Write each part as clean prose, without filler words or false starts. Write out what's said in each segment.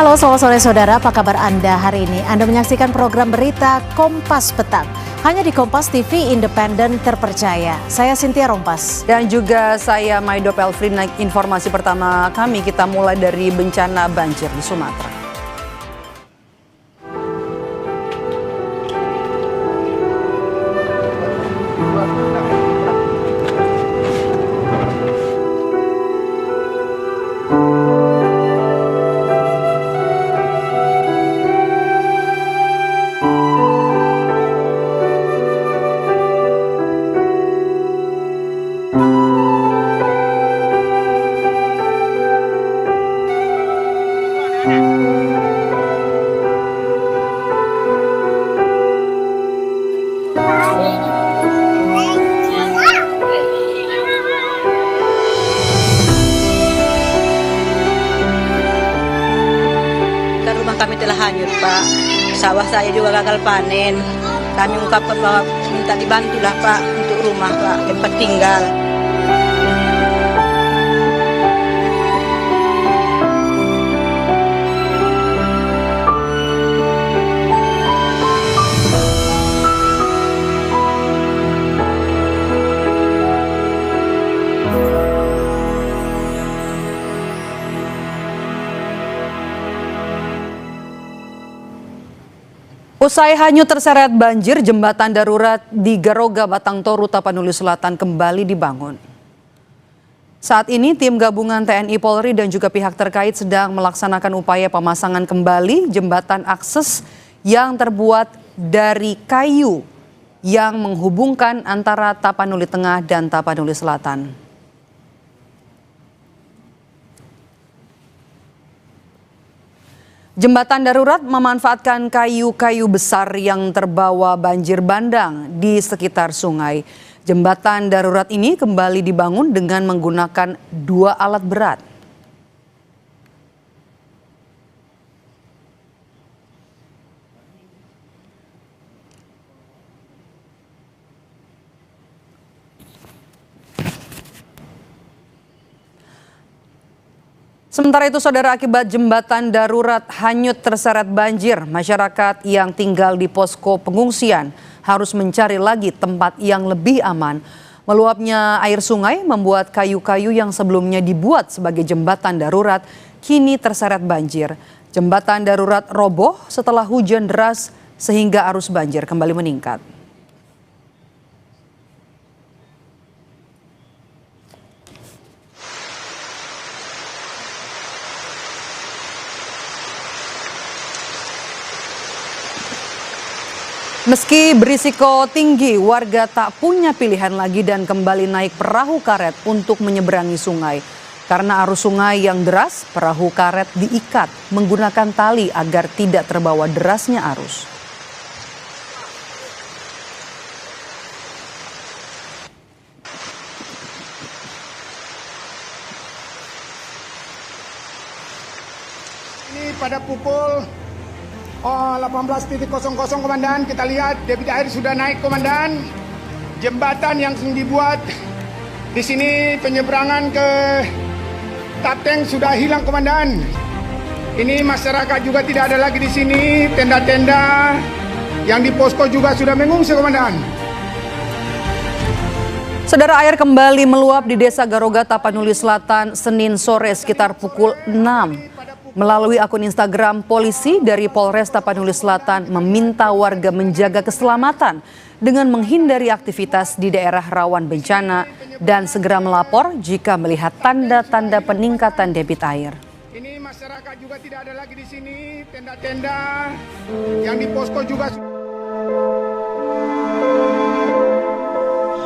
Halo selamat sore saudara, apa kabar Anda hari ini? Anda menyaksikan program berita Kompas Petang. Hanya di Kompas TV independen terpercaya. Saya Cynthia Rompas. Dan juga saya Maido Pelfrin. Informasi pertama kami kita mulai dari bencana banjir di Sumatera. Kami telah hanyut, Pak. Sawah saya juga gagal panen. Kami ungkapkan bahwa minta dibantulah, Pak, untuk rumah, Pak, tempat tinggal. Usai hanyut terseret banjir, jembatan darurat di Garoga, Batang Toru, Tapanuli Selatan kembali dibangun. Saat ini tim gabungan TNI Polri dan juga pihak terkait sedang melaksanakan upaya pemasangan kembali jembatan akses yang terbuat dari kayu yang menghubungkan antara Tapanuli Tengah dan Tapanuli Selatan. Jembatan darurat memanfaatkan kayu-kayu besar yang terbawa banjir bandang di sekitar sungai. Jembatan darurat ini kembali dibangun dengan menggunakan 2 alat berat. Sementara itu, saudara, akibat jembatan darurat hanyut terseret banjir, masyarakat yang tinggal di posko pengungsian harus mencari lagi tempat yang lebih aman. Meluapnya air sungai membuat kayu-kayu yang sebelumnya dibuat sebagai jembatan darurat kini terseret banjir. Jembatan darurat roboh setelah hujan deras sehingga arus banjir kembali meningkat. Meski berisiko tinggi, warga tak punya pilihan lagi dan kembali naik perahu karet untuk menyeberangi sungai. Karena arus sungai yang deras, perahu karet diikat menggunakan tali agar tidak terbawa derasnya arus. Ini pada pukul 18.00 Komandan, kita lihat debit air sudah naik, Komandan. Jembatan yang dibuat di sini penyeberangan ke Tapteng sudah hilang, Komandan. Ini masyarakat juga tidak ada lagi di sini, tenda-tenda yang di posko juga sudah mengungsi, Komandan. Saudara, air kembali meluap di Desa Garoga, Tapanuli Selatan Senin sore sekitar pukul 6. Melalui akun Instagram, polisi dari Polres Tapanuli Selatan meminta warga menjaga keselamatan dengan menghindari aktivitas di daerah rawan bencana dan segera melapor jika melihat tanda-tanda peningkatan debit air. Ini masyarakat juga tidak ada lagi di sini, tenda-tenda yang di posko juga.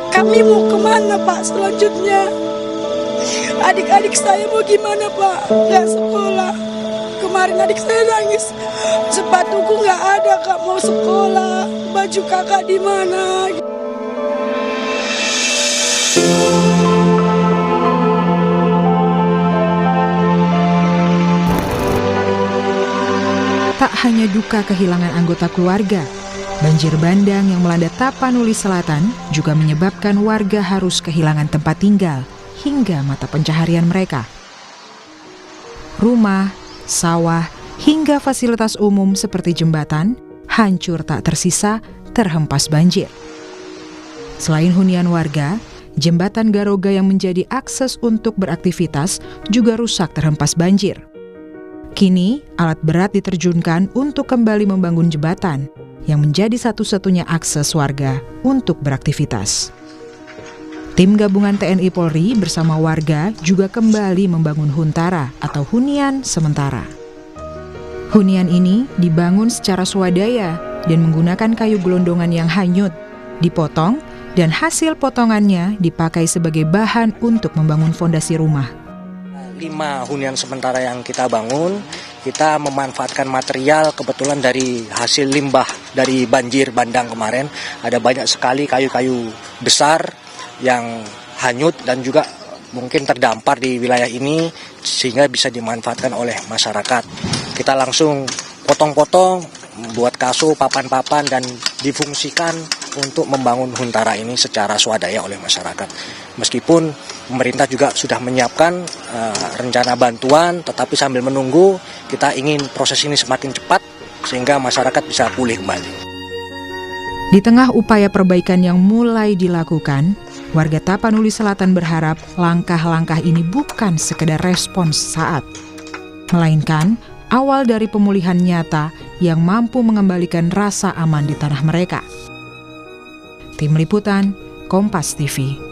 Kami mau kemana, Pak, selanjutnya? Adik-adik saya mau gimana, Pak? Nggak sekolah. Kemarin adik saya nangis, sepatuku nggak ada, Kak, mau sekolah. Baju kakak di mana? Tak hanya duka kehilangan anggota keluarga, banjir bandang yang melanda Tapanuli Selatan juga menyebabkan warga harus kehilangan tempat tinggal hingga mata pencaharian mereka. Rumah, sawah, hingga fasilitas umum seperti jembatan, hancur tak tersisa, terhempas banjir. Selain hunian warga, jembatan Garoga yang menjadi akses untuk beraktivitas juga rusak terhempas banjir. Kini, alat berat diterjunkan untuk kembali membangun jembatan yang menjadi satu-satunya akses warga untuk beraktivitas. Tim gabungan TNI Polri bersama warga juga kembali membangun huntara atau hunian sementara. Hunian ini dibangun secara swadaya dan menggunakan kayu gelondongan yang hanyut, dipotong, dan hasil potongannya dipakai sebagai bahan untuk membangun fondasi rumah. 5 hunian sementara yang kita bangun, kita memanfaatkan material kebetulan dari hasil limbah dari banjir bandang kemarin. Ada banyak sekali kayu-kayu besar yang hanyut dan juga mungkin terdampar di wilayah ini sehingga bisa dimanfaatkan oleh masyarakat. Kita langsung potong-potong, buat kaso, papan-papan dan difungsikan untuk membangun huntara ini secara swadaya oleh masyarakat. Meskipun pemerintah juga sudah menyiapkan rencana bantuan, tetapi sambil menunggu kita ingin proses ini semakin cepat sehingga masyarakat bisa pulih kembali. Di tengah upaya perbaikan yang mulai dilakukan, warga Tapanuli Selatan berharap langkah-langkah ini bukan sekedar respons saat, melainkan awal dari pemulihan nyata yang mampu mengembalikan rasa aman di tanah mereka. Tim Liputan, Kompas TV.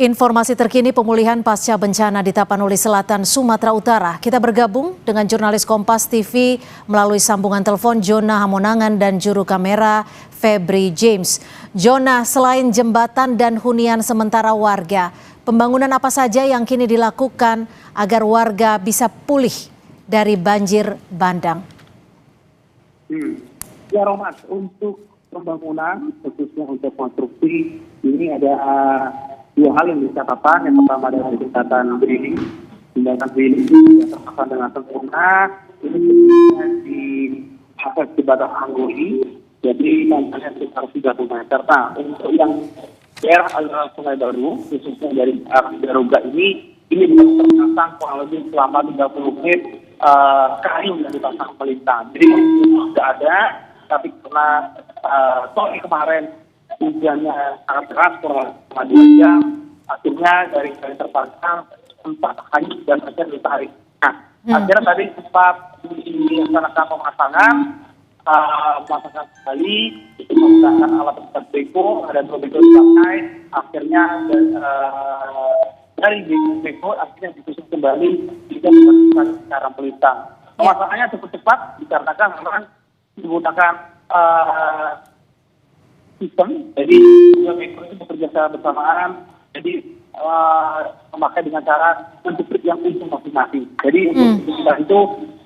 Informasi terkini pemulihan pasca bencana di Tapanuli Selatan, Sumatera Utara. Kita bergabung dengan jurnalis Kompas TV melalui sambungan telepon Jona Hamonangan dan juru kamera Febri James. Jona, selain jembatan dan hunian sementara warga, pembangunan apa saja yang kini dilakukan agar warga bisa pulih dari banjir bandang? Ya Romas, untuk pembangunan khususnya untuk konstruksi ini ada 2 hal yang dicatatkan. Yang pertama adalah jembatan Brini. Jembatan Brini yang terpasang dengan sempurna. Ini di atas jembatan Anggoli. Jadi panjangnya sekitar 30 meter. Nah, untuk yang daerah aliran Sungai Baru, khususnya dari Garoga ini terpasang kurang lebih selama 30 menit kayu yang dipasang melintang. Jadi sudah ada, tapi karena sore kemarin hujannya sangat deras kurang 2 jam, akhirnya dari terpasang sempat hanyut dan akhirnya ditarik. Nah, akhirnya tadi sempat dilaksanakan pemasangan kembali, itu menggunakan alat tempat beko, ada 2 beko dipakai, akhirnya dari beko akhirnya disusun kembali tidak melakukan secara melintang. Pemasangannya cukup cepat dikarenakan memang menggunakan sistem, jadi 2 beko itu bekerja secara bersamaan, jadi memakai dengan cara menjepit yang ujung masing-masing. Jadi untuk itu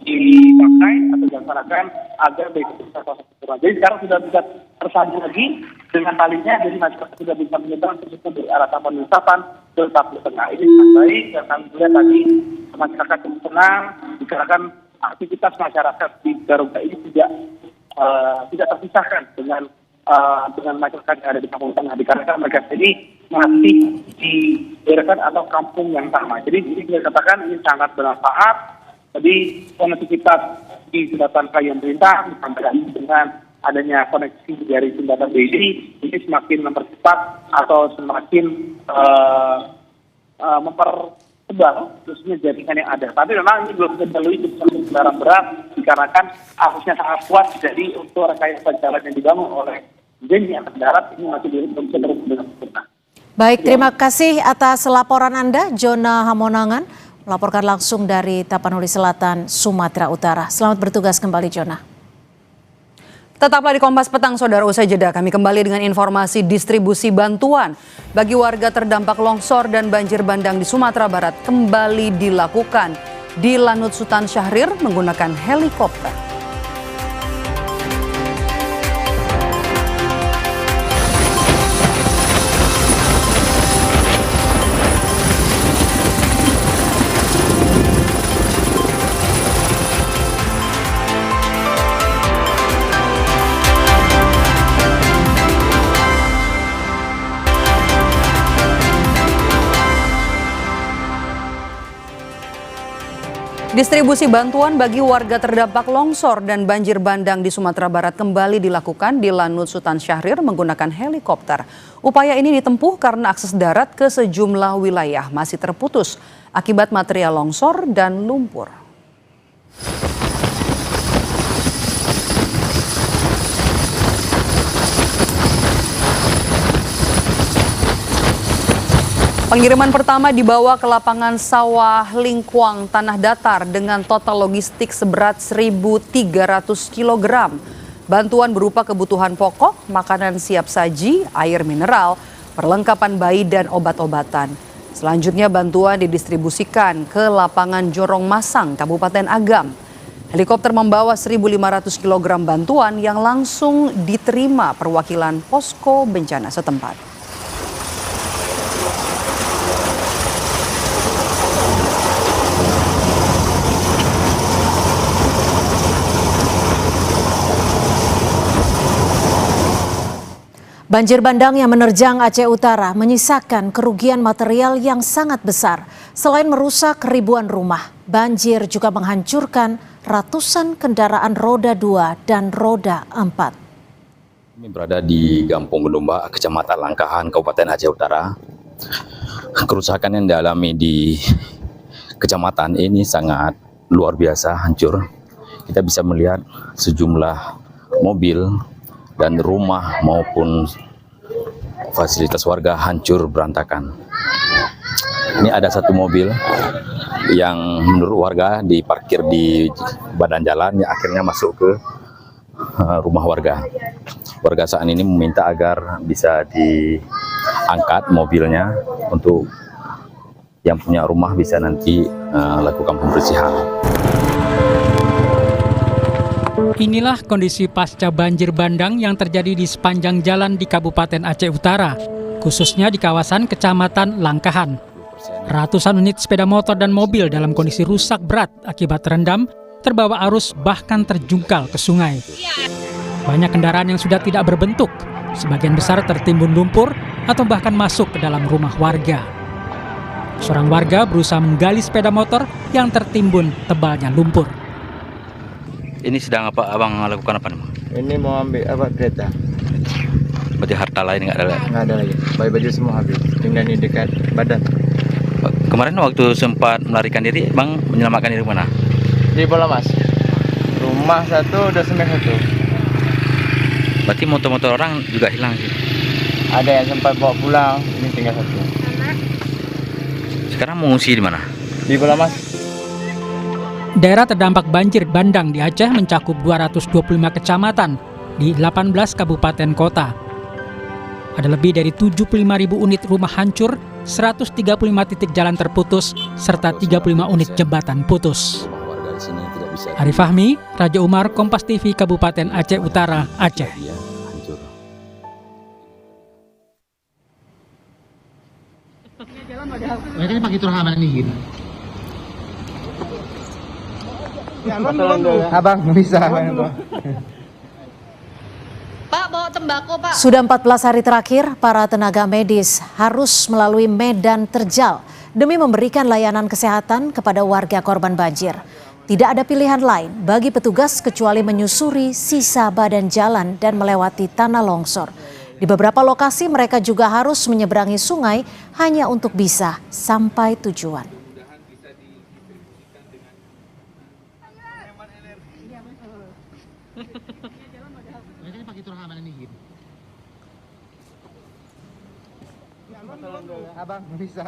dipakai atau dilaksanakan agar beko bisa proses kurang. Jadi sekarang sudah bisa tersambung lagi dengan talinya, jadi masyarakat sudah bisa menyeberang khususnya dari arah Tapanuli Selatan ke Tapanuli Tengah. Ini sangat baik dan kami melihat tadi masyarakat cukup tenang, dikarenakan aktivitas masyarakat di Garoga ini tidak terpisahkan dengan masyarakat yang ada di Tapanuli Tengah, dikarenakan mereka ini masih di daerah atau kampung yang sama. Jadi bisa dikatakan ini sangat bermanfaat. Jadi konektivitas di jembatan Kayan Perintah ditambah lagi dengan adanya koneksi dari jembatan BD ini semakin mempercepat atau semakin mempertebal khususnya jaringan yang ada. Tapi memang ini belum bisa dilalui untuk kendaraan berat dikarenakan arusnya sangat kuat. Jadi untuk rekayasa jalan yang dibangun oleh JNI Angkatan Darat ini masih belum bisa terus dengan sempurna. Baik, terima kasih atas laporan Anda, Jona Hamonangan, melaporkan langsung dari Tapanuli Selatan, Sumatera Utara. Selamat bertugas kembali, Jona. Tetaplah di Kompas Petang, saudara. Usai jeda kami kembali dengan informasi distribusi bantuan bagi warga terdampak longsor dan banjir bandang di Sumatera Barat kembali dilakukan di Lanut Sultan Syahrir menggunakan helikopter. Distribusi bantuan bagi warga terdampak longsor dan banjir bandang di Sumatera Barat kembali dilakukan di Lanut Sultan Syahrir menggunakan helikopter. Upaya ini ditempuh karena akses darat ke sejumlah wilayah masih terputus akibat material longsor dan lumpur. Pengiriman pertama dibawa ke lapangan sawah Lingkuang Tanah Datar dengan total logistik seberat 1.300 kg. Bantuan berupa kebutuhan pokok, makanan siap saji, air mineral, perlengkapan bayi dan obat-obatan. Selanjutnya bantuan didistribusikan ke lapangan Jorong Masang, Kabupaten Agam. Helikopter membawa 1.500 kg bantuan yang langsung diterima perwakilan posko bencana setempat. Banjir bandang yang menerjang Aceh Utara menyisakan kerugian material yang sangat besar. Selain merusak ribuan rumah, banjir juga menghancurkan ratusan kendaraan roda 2 dan roda 4. Kami berada di Gampung Gedumba, Kecamatan Langkahan, Kabupaten Aceh Utara. Kerusakan yang dialami di kecamatan ini sangat luar biasa, hancur. Kita bisa melihat sejumlah mobil dan rumah maupun fasilitas warga hancur berantakan. Ini ada satu mobil yang menurut warga diparkir di badan jalan yang akhirnya masuk ke rumah warga. Warga saat ini meminta agar bisa diangkat mobilnya untuk yang punya rumah bisa nanti lakukan pembersihan. Inilah kondisi pasca banjir bandang yang terjadi di sepanjang jalan di Kabupaten Aceh Utara, khususnya di kawasan Kecamatan Langkahan. Ratusan unit sepeda motor dan mobil dalam kondisi rusak berat akibat terendam, terbawa arus bahkan terjungkal ke sungai. Banyak kendaraan yang sudah tidak berbentuk, sebagian besar tertimbun lumpur atau bahkan masuk ke dalam rumah warga. Seorang warga berusaha menggali sepeda motor yang tertimbun tebalnya lumpur. Ini sedang apa abang lakukan apa nih? Ini mau ambil apa kereta? Berarti harta lain nggak ada? Nggak ada lagi. Baju semua habis. Tinggal di dekat badan. Kemarin waktu sempat melarikan diri, bang menyelamatkan diri mana? Di Bola Mas. Rumah satu, udah semek satu. Berarti motor-motor orang juga hilang sih? Ada yang sempat bawa pulang. Ini tinggal satu. Sekarang mengungsi di mana? Di Bola Mas. Daerah terdampak banjir bandang di Aceh mencakup 225 kecamatan di 18 kabupaten kota. Ada lebih dari 75.000 unit rumah hancur, 135 titik jalan terputus, serta 35 unit jembatan putus. Arif Fahmi, Raja Umar, Kompas TV, Kabupaten Aceh Utara, Aceh. Mereka pakai turhaman ini. Abang bisa. Pak, bawa tembakau, Pak. Sudah 14 hari terakhir, para tenaga medis harus melalui medan terjal demi memberikan layanan kesehatan kepada warga korban banjir. Tidak ada pilihan lain bagi petugas kecuali menyusuri sisa badan jalan dan melewati tanah longsor. Di beberapa lokasi mereka juga harus menyeberangi sungai hanya untuk bisa sampai tujuan. Abang bisa.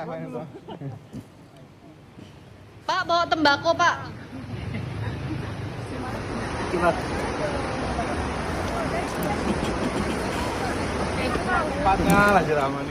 Pak, bawa tembakau, Pak. Cepatnya lah jeraman.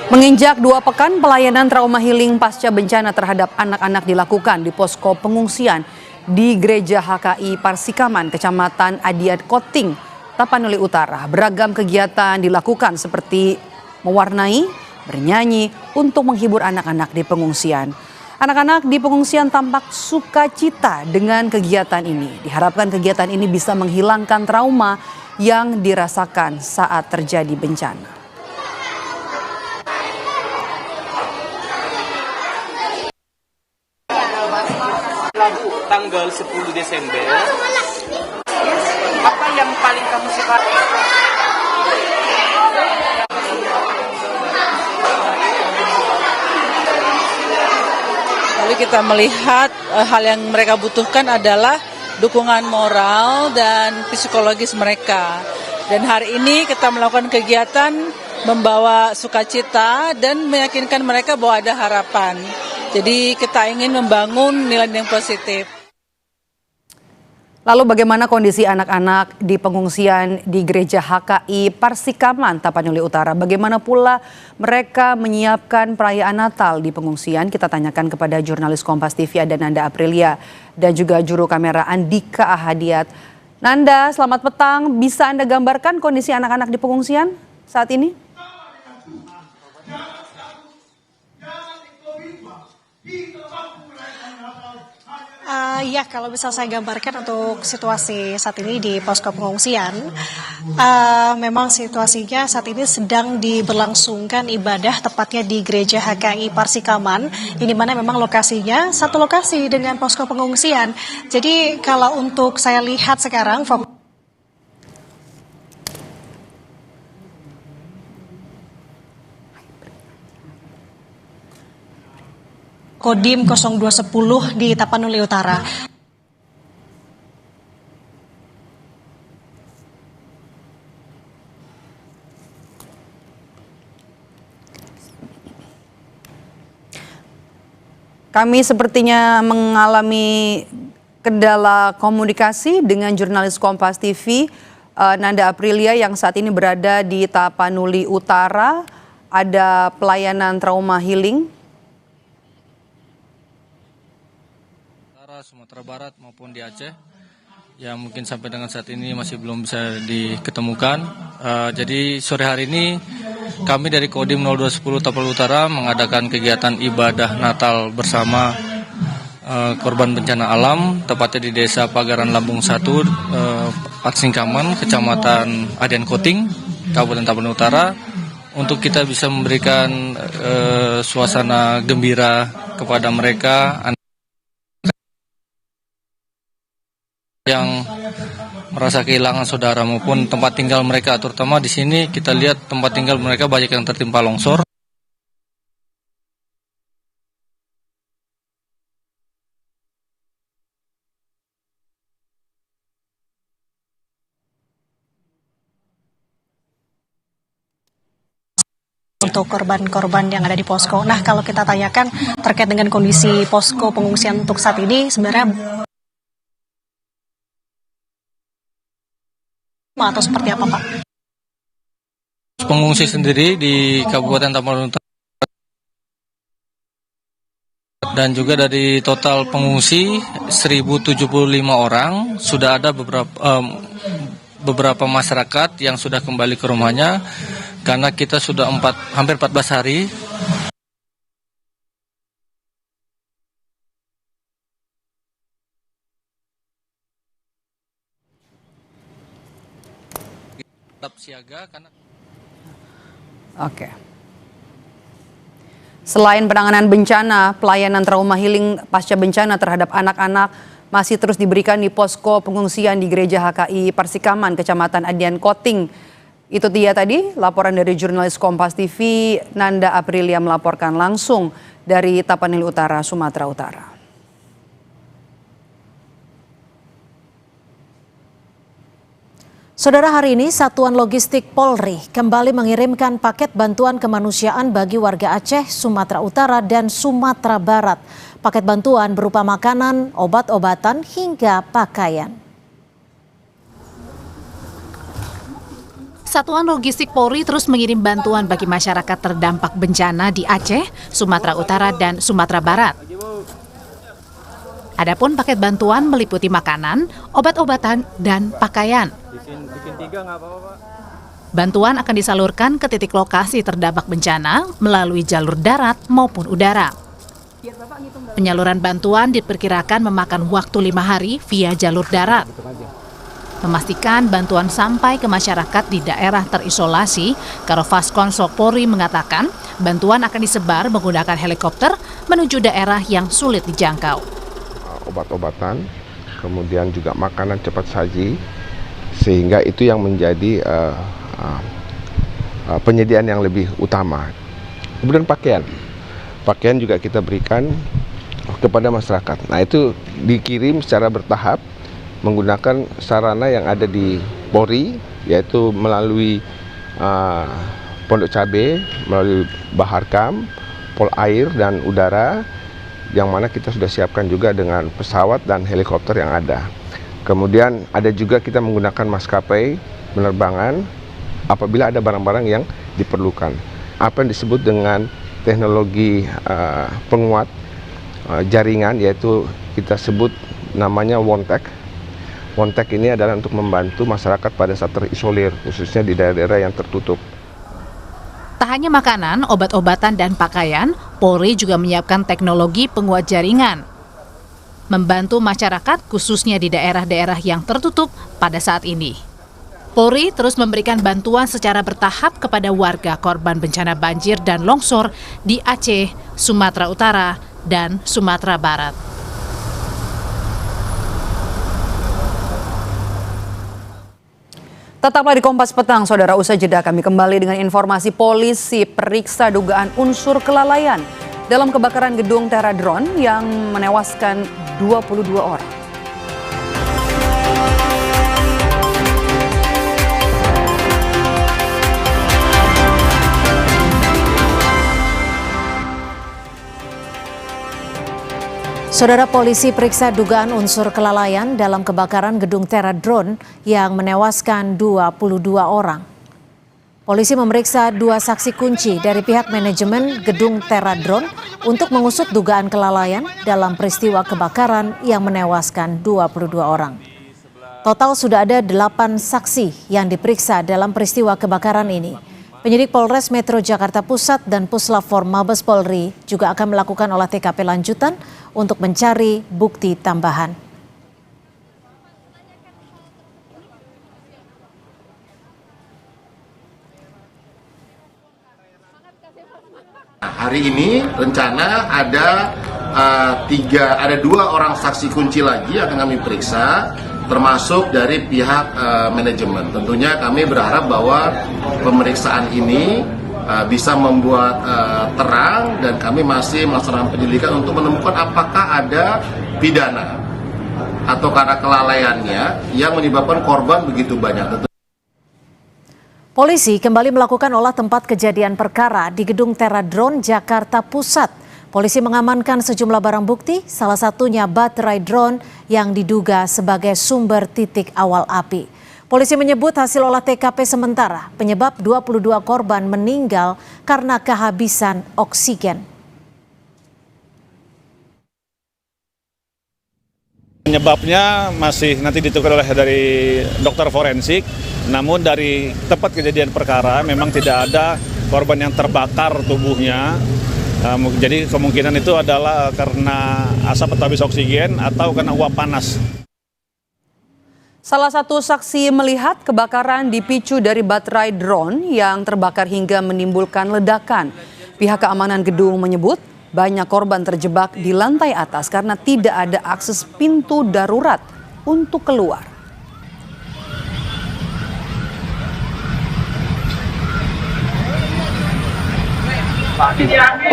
Menginjak 2 pekan, pelayanan trauma healing pasca bencana terhadap anak-anak dilakukan di posko pengungsian di Gereja HKI Parsikaman, Kecamatan Adiat Koting, Tapanuli Utara. Beragam kegiatan dilakukan seperti mewarnai, bernyanyi untuk menghibur anak-anak di pengungsian. Anak-anak di pengungsian tampak sukacita dengan kegiatan ini. Diharapkan kegiatan ini bisa menghilangkan trauma yang dirasakan saat terjadi bencana. Tanggal 10 Desember, apa yang paling kamu suka? Lalu kita melihat hal yang mereka butuhkan adalah dukungan moral dan psikologis mereka. Dan hari ini kita melakukan kegiatan membawa sukacita dan meyakinkan mereka bahwa ada harapan. Jadi kita ingin membangun nilai yang positif. Lalu bagaimana kondisi anak-anak di pengungsian di Gereja HKI Parsikaman, Tapanuli Utara? Bagaimana pula mereka menyiapkan perayaan Natal di pengungsian? Kita tanyakan kepada jurnalis Kompas TV ada Nanda Aprilia dan juga juru kamera Andika Ahadiat. Nanda, selamat petang. Bisa Anda gambarkan kondisi anak-anak di pengungsian saat ini? Ya, kalau bisa saya gambarkan untuk situasi saat ini di posko pengungsian, memang situasinya saat ini sedang diberlangsungkan ibadah tepatnya di Gereja HKI Parsikaman, ini mana memang lokasinya satu lokasi dengan posko pengungsian. Jadi kalau untuk saya lihat sekarang, Kodim 0210 di Tapanuli Utara. Kami sepertinya mengalami kendala komunikasi dengan jurnalis Kompas TV Nanda Aprilia yang saat ini berada di Tapanuli Utara. Ada pelayanan trauma healing. Sumatera Barat maupun di Aceh yang mungkin sampai dengan saat ini masih belum bisa diketemukan. Jadi sore hari ini kami dari Kodim 0210 Tapanuli Utara mengadakan kegiatan ibadah Natal bersama korban bencana alam, tepatnya di Desa Pagaran Lambung 1, Patsingkaman, Kecamatan Adian Koting, Kabupaten Tapanuli Utara, untuk kita bisa memberikan suasana gembira kepada mereka yang merasa kehilangan saudara maupun tempat tinggal mereka, terutama di sini kita lihat tempat tinggal mereka banyak yang tertimpa longsor. Untuk korban-korban yang ada di posko. Nah, kalau kita tanyakan terkait dengan kondisi posko pengungsian untuk saat ini, sebenarnya atau seperti apa, Pak? Pengungsi sendiri di Kabupaten Tapanuli Utara dan juga dari total pengungsi 1.075 orang, sudah ada beberapa masyarakat yang sudah kembali ke rumahnya karena kita sudah hampir 14 hari siaga karena. Oke. Selain penanganan bencana, pelayanan trauma healing pasca bencana terhadap anak-anak masih terus diberikan di posko pengungsian di Gereja HKI Parsikaman, Kecamatan Adian Koting. Itu dia tadi laporan dari jurnalis Kompas TV Nanda Aprilia melaporkan langsung dari Tapanuli Utara, Sumatera Utara. Saudara, hari ini Satuan Logistik Polri kembali mengirimkan paket bantuan kemanusiaan bagi warga Aceh, Sumatera Utara, dan Sumatera Barat. Paket bantuan berupa makanan, obat-obatan, hingga pakaian. Satuan Logistik Polri terus mengirim bantuan bagi masyarakat terdampak bencana di Aceh, Sumatera Utara, dan Sumatera Barat. Adapun paket bantuan meliputi makanan, obat-obatan, dan pakaian. Bantuan akan disalurkan ke titik lokasi terdampak bencana melalui jalur darat maupun udara. Penyaluran bantuan diperkirakan memakan waktu 5 hari via jalur darat. Memastikan bantuan sampai ke masyarakat di daerah terisolasi, Karopas Konsol Polri mengatakan bantuan akan disebar menggunakan helikopter menuju daerah yang sulit dijangkau. Obat-obatan, kemudian juga makanan cepat saji, sehingga itu yang menjadi penyediaan yang lebih utama. Kemudian pakaian juga kita berikan kepada masyarakat. Nah, itu dikirim secara bertahap menggunakan sarana yang ada di Polri, yaitu melalui Pondok Cabe, melalui Baharkam, Polair dan Udara, yang mana kita sudah siapkan juga dengan pesawat dan helikopter yang ada. Kemudian ada juga kita menggunakan maskapai penerbangan apabila ada barang-barang yang diperlukan. Apa yang disebut dengan teknologi penguat jaringan, yaitu kita sebut namanya Wontek. Wontek ini adalah untuk membantu masyarakat pada saat terisolir, khususnya di daerah-daerah yang tertutup. Tak hanya makanan, obat-obatan, dan pakaian, Polri juga menyiapkan teknologi penguat jaringan. Membantu masyarakat khususnya di daerah-daerah yang tertutup pada saat ini. Polri terus memberikan bantuan secara bertahap kepada warga korban bencana banjir dan longsor di Aceh, Sumatera Utara, dan Sumatera Barat. Tetaplah di Kompas Petang, saudara. Usai jeda kami kembali dengan informasi polisi periksa dugaan unsur kelalaian dalam kebakaran gedung Teradron yang menewaskan 22 orang. Saudara, polisi periksa dugaan unsur kelalaian dalam kebakaran gedung Teradron yang menewaskan 22 orang. Polisi memeriksa 2 saksi kunci dari pihak manajemen gedung Teradron untuk mengusut dugaan kelalaian dalam peristiwa kebakaran yang menewaskan 22 orang. Total sudah ada 8 saksi yang diperiksa dalam peristiwa kebakaran ini. Penyidik Polres Metro Jakarta Pusat dan Puslapfor Mabes Polri juga akan melakukan olah TKP lanjutan untuk mencari bukti tambahan. Hari ini rencana ada 2 orang saksi kunci lagi yang akan kami periksa, termasuk dari pihak manajemen. Tentunya kami berharap bahwa pemeriksaan ini bisa membuat terang, dan kami masih melaksanakan penyelidikan untuk menemukan apakah ada pidana atau karena kelalaiannya yang menyebabkan korban begitu banyak. Polisi kembali melakukan olah tempat kejadian perkara di gedung Teradron Jakarta Pusat. Polisi mengamankan sejumlah barang bukti, salah satunya baterai drone yang diduga sebagai sumber titik awal api. Polisi menyebut hasil olah TKP sementara penyebab 22 korban meninggal karena kehabisan oksigen. Penyebabnya masih nanti ditentukan oleh dari dokter forensik, namun dari tempat kejadian perkara memang tidak ada korban yang terbakar tubuhnya. Jadi kemungkinan itu adalah karena asap atau habis oksigen atau karena uap panas. Salah satu saksi melihat kebakaran dipicu dari baterai drone yang terbakar hingga menimbulkan ledakan. Pihak keamanan gedung menyebut banyak korban terjebak di lantai atas karena tidak ada akses pintu darurat untuk keluar.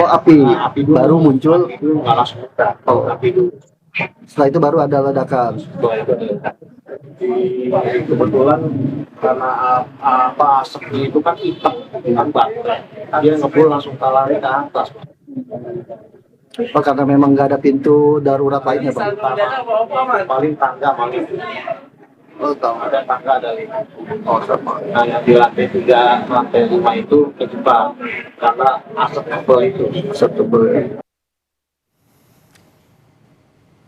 Oh, api baru muncul, langsung api dulu. Setelah itu baru ada ledakan. Kebetulan karena asap itu kan hitam dengan baterai, dia ngebul langsung lari ke atas. Oh, karena memang nggak ada pintu darurat lainnya, Bang? Paling tangga paling. Oh, tahu. Ada tangga, ada 5. Oh, sama. Nah, yang di lantai 3, lantai 5 itu kejebak karena asap tebal itu. Asap tebal.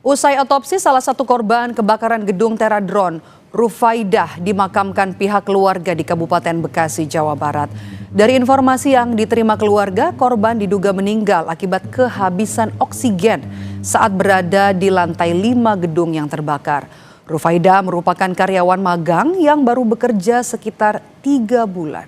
Usai otopsi salah satu korban kebakaran gedung Teradron, Rufaidah dimakamkan pihak keluarga di Kabupaten Bekasi, Jawa Barat. Dari informasi yang diterima keluarga, korban diduga meninggal akibat kehabisan oksigen saat berada di lantai 5 gedung yang terbakar. Rufaidah merupakan karyawan magang yang baru bekerja sekitar 3 bulan.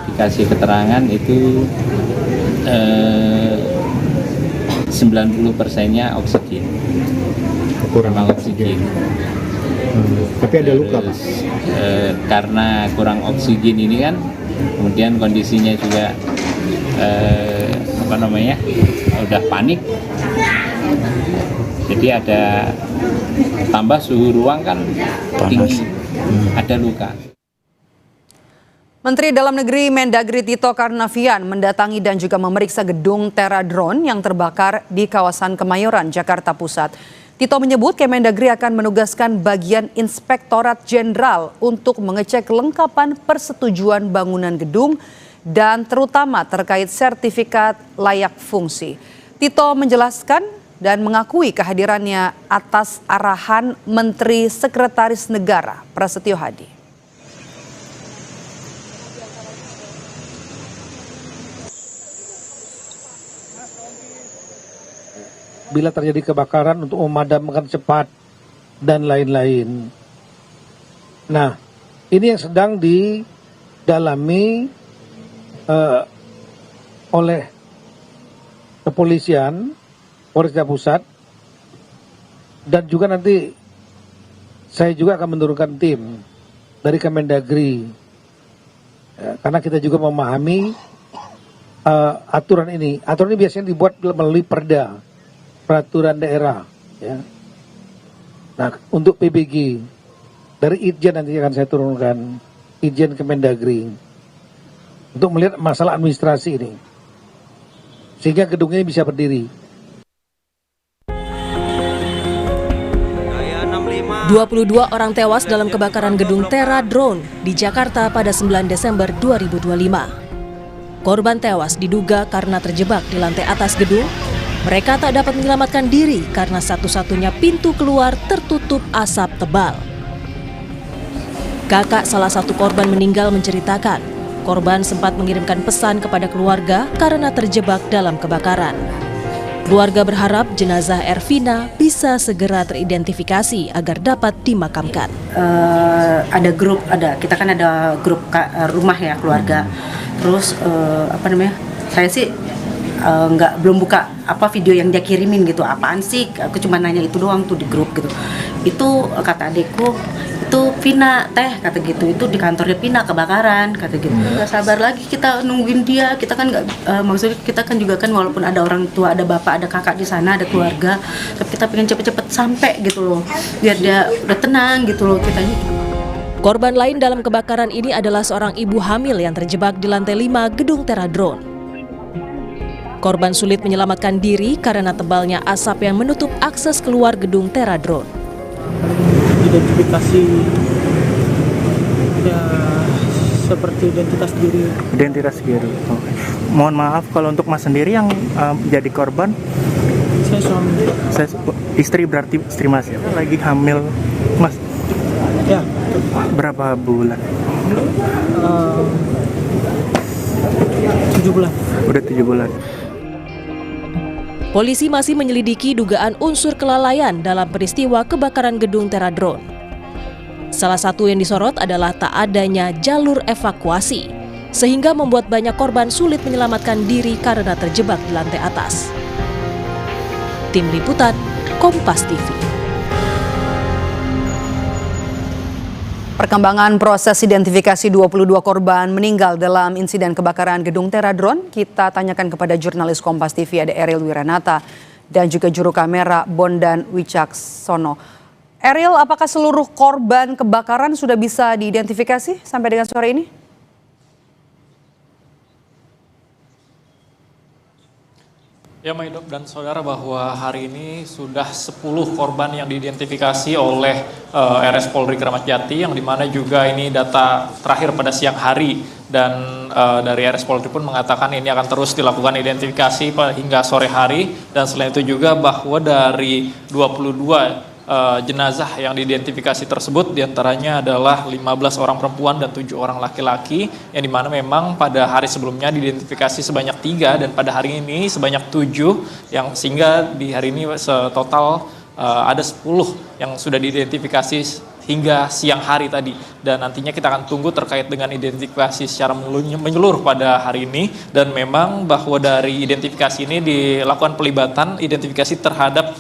Dikasih keterangan itu 90%-nya oksigen, kurang oksigen. Tapi ada luka, Pak? Karena kurang oksigen ini kan, kemudian kondisinya juga udah panik. Jadi ada tambah suhu ruang kan tinggi, ada luka. Menteri Dalam Negeri Mendagri Tito Karnavian mendatangi dan juga memeriksa gedung Teradron yang terbakar di kawasan Kemayoran, Jakarta Pusat. Tito menyebut Kemendagri akan menugaskan bagian Inspektorat Jenderal untuk mengecek kelengkapan persetujuan bangunan gedung dan terutama terkait sertifikat layak fungsi. Tito menjelaskan dan mengakui kehadirannya atas arahan Menteri Sekretaris Negara Prasetyo Hadi. Bila terjadi kebakaran untuk memadamkan cepat dan lain-lain. Nah, ini yang sedang didalami oleh kepolisian, Polres Jakarta Pusat, dan juga nanti saya juga akan menurunkan tim dari Kemendagri, karena kita juga memahami aturan ini. Aturan ini biasanya dibuat melalui peraturan daerah, ya. Nah, untuk PBG dari Itjen nanti akan saya turunkan, Itjen Kemendagri, untuk melihat masalah administrasi ini, sehingga gedung ini bisa berdiri. 22 orang tewas dalam kebakaran gedung Teradron di Jakarta pada 9 Desember 2025. Korban tewas diduga karena terjebak di lantai atas gedung. Mereka tak dapat menyelamatkan diri karena satu-satunya pintu keluar tertutup asap tebal. Kakak salah satu korban meninggal menceritakan, korban sempat mengirimkan pesan kepada keluarga karena terjebak dalam kebakaran. Keluarga berharap jenazah Ervina bisa segera teridentifikasi agar dapat dimakamkan. Kita kan ada grup rumah ya keluarga. Terus saya sih belum buka video yang dia kirimin gitu, apaan sih, aku cuma nanya itu doang tuh di grup gitu. Itu kata adekku, itu Vina teh kata gitu, itu di kantornya Vina kebakaran kata gitu. Nggak sabar lagi kita nungguin dia, kita kan nggak maksudnya kita kan juga kan walaupun ada orang tua, ada bapak, ada kakak di sana, ada keluarga, tapi kita pengen cepet-cepet sampai gitu loh, biar dia udah tenang gitu loh kitanya. Korban lain dalam kebakaran ini adalah seorang ibu hamil yang terjebak di lantai 5 gedung Teradron. Korban sulit menyelamatkan diri karena tebalnya asap yang menutup akses keluar gedung Teradron. Identifikasi ya seperti identitas diri. Identitas diri. Oh. Mohon maaf kalau untuk Mas sendiri yang jadi korban. Saya suami. Istri berarti istri Mas ya? Lagi hamil Mas. Ya. Berapa bulan? 7 bulan. Udah 7 bulan. Polisi masih menyelidiki dugaan unsur kelalaian dalam peristiwa kebakaran gedung Teradron. Salah satu yang disorot adalah tak adanya jalur evakuasi, sehingga membuat banyak korban sulit menyelamatkan diri karena terjebak di lantai atas. Tim Liputan, Kompas TV. Perkembangan proses identifikasi 22 korban meninggal dalam insiden kebakaran gedung Teradron kita tanyakan kepada jurnalis Kompas TV ada Ariel Wiranata dan juga juru kamera Bondan Wicaksono. Ariel, apakah seluruh korban kebakaran sudah bisa diidentifikasi sampai dengan sore ini? Ya, Maidop dan saudara, bahwa hari ini sudah 10 korban yang diidentifikasi oleh RS Polri Kramat Jati, yang dimana juga ini data terakhir pada siang hari, dan dari RS Polri pun mengatakan ini akan terus dilakukan identifikasi hingga sore hari. Dan selain itu juga bahwa dari 22 jenazah yang diidentifikasi tersebut, diantaranya adalah 15 orang perempuan dan 7 orang laki-laki, yang dimana memang pada hari sebelumnya diidentifikasi sebanyak 3 dan pada hari ini sebanyak 7, yang sehingga di hari ini total ada 10 yang sudah diidentifikasi hingga siang hari tadi. Dan nantinya kita akan tunggu terkait dengan identifikasi secara menyeluruh pada hari ini. Dan memang bahwa dari identifikasi ini dilakukan pelibatan identifikasi terhadap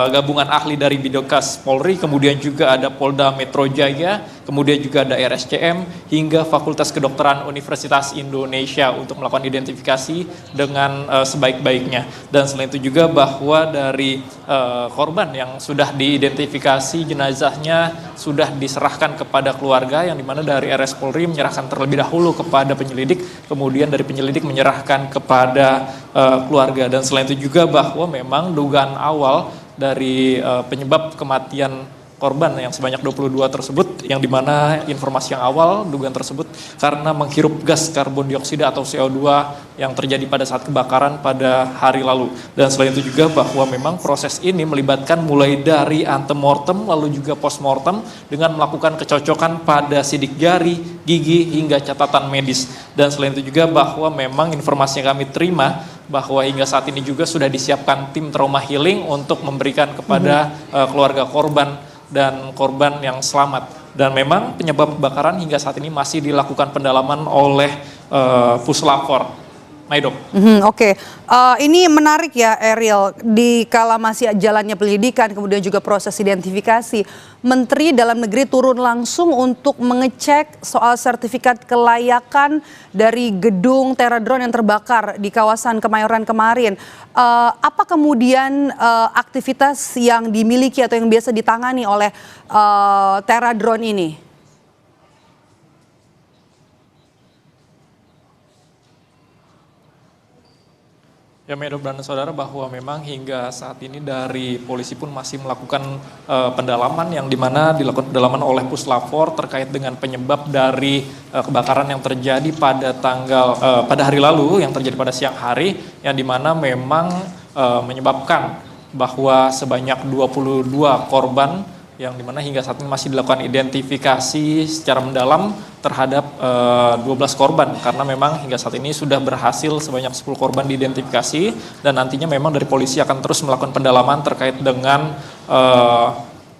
gabungan ahli dari Bidokas Polri, kemudian juga ada Polda Metro Jaya, kemudian juga ada RSCM, hingga Fakultas Kedokteran Universitas Indonesia untuk melakukan identifikasi dengan sebaik-baiknya. Dan selain itu juga bahwa dari korban yang sudah diidentifikasi, jenazahnya sudah diserahkan kepada keluarga, yang dimana dari RS Polri menyerahkan terlebih dahulu kepada penyelidik, kemudian dari penyelidik menyerahkan kepada keluarga. Dan selain itu juga bahwa memang dugaan awal dari penyebab kematian korban yang sebanyak 22 tersebut, yang dimana informasi yang awal dugaan tersebut karena menghirup gas karbon dioksida atau CO2 yang terjadi pada saat kebakaran pada hari lalu. Dan selain itu juga bahwa memang proses ini melibatkan mulai dari antemortem lalu juga postmortem dengan melakukan kecocokan pada sidik jari, gigi, hingga catatan medis. Dan selain itu juga bahwa memang informasi yang kami terima bahwa hingga saat ini juga sudah disiapkan tim trauma healing untuk memberikan kepada keluarga korban dan korban yang selamat. Dan memang penyebab kebakaran hingga saat ini masih dilakukan pendalaman oleh Puslapor. Maidop. Oke. Ini menarik ya, Ariel, di kala masih jalannya penyelidikan kemudian juga proses identifikasi, Menteri Dalam Negeri turun langsung untuk mengecek soal sertifikat kelayakan dari gedung Teradron yang terbakar di kawasan Kemayoran kemarin. Apa kemudian aktivitas yang dimiliki atau yang biasa ditangani oleh Teradron ini? Ya, Maidop dan saudara, bahwa memang hingga saat ini dari polisi pun masih melakukan pendalaman, yang dimana dilakukan pendalaman oleh Puslapor terkait dengan penyebab dari kebakaran yang terjadi pada pada hari lalu, yang terjadi pada siang hari, yang dimana memang menyebabkan bahwa sebanyak 22 korban, yang dimana hingga saat ini masih dilakukan identifikasi secara mendalam terhadap 12 korban, karena memang hingga saat ini sudah berhasil sebanyak 10 korban diidentifikasi, dan nantinya memang dari polisi akan terus melakukan pendalaman terkait dengan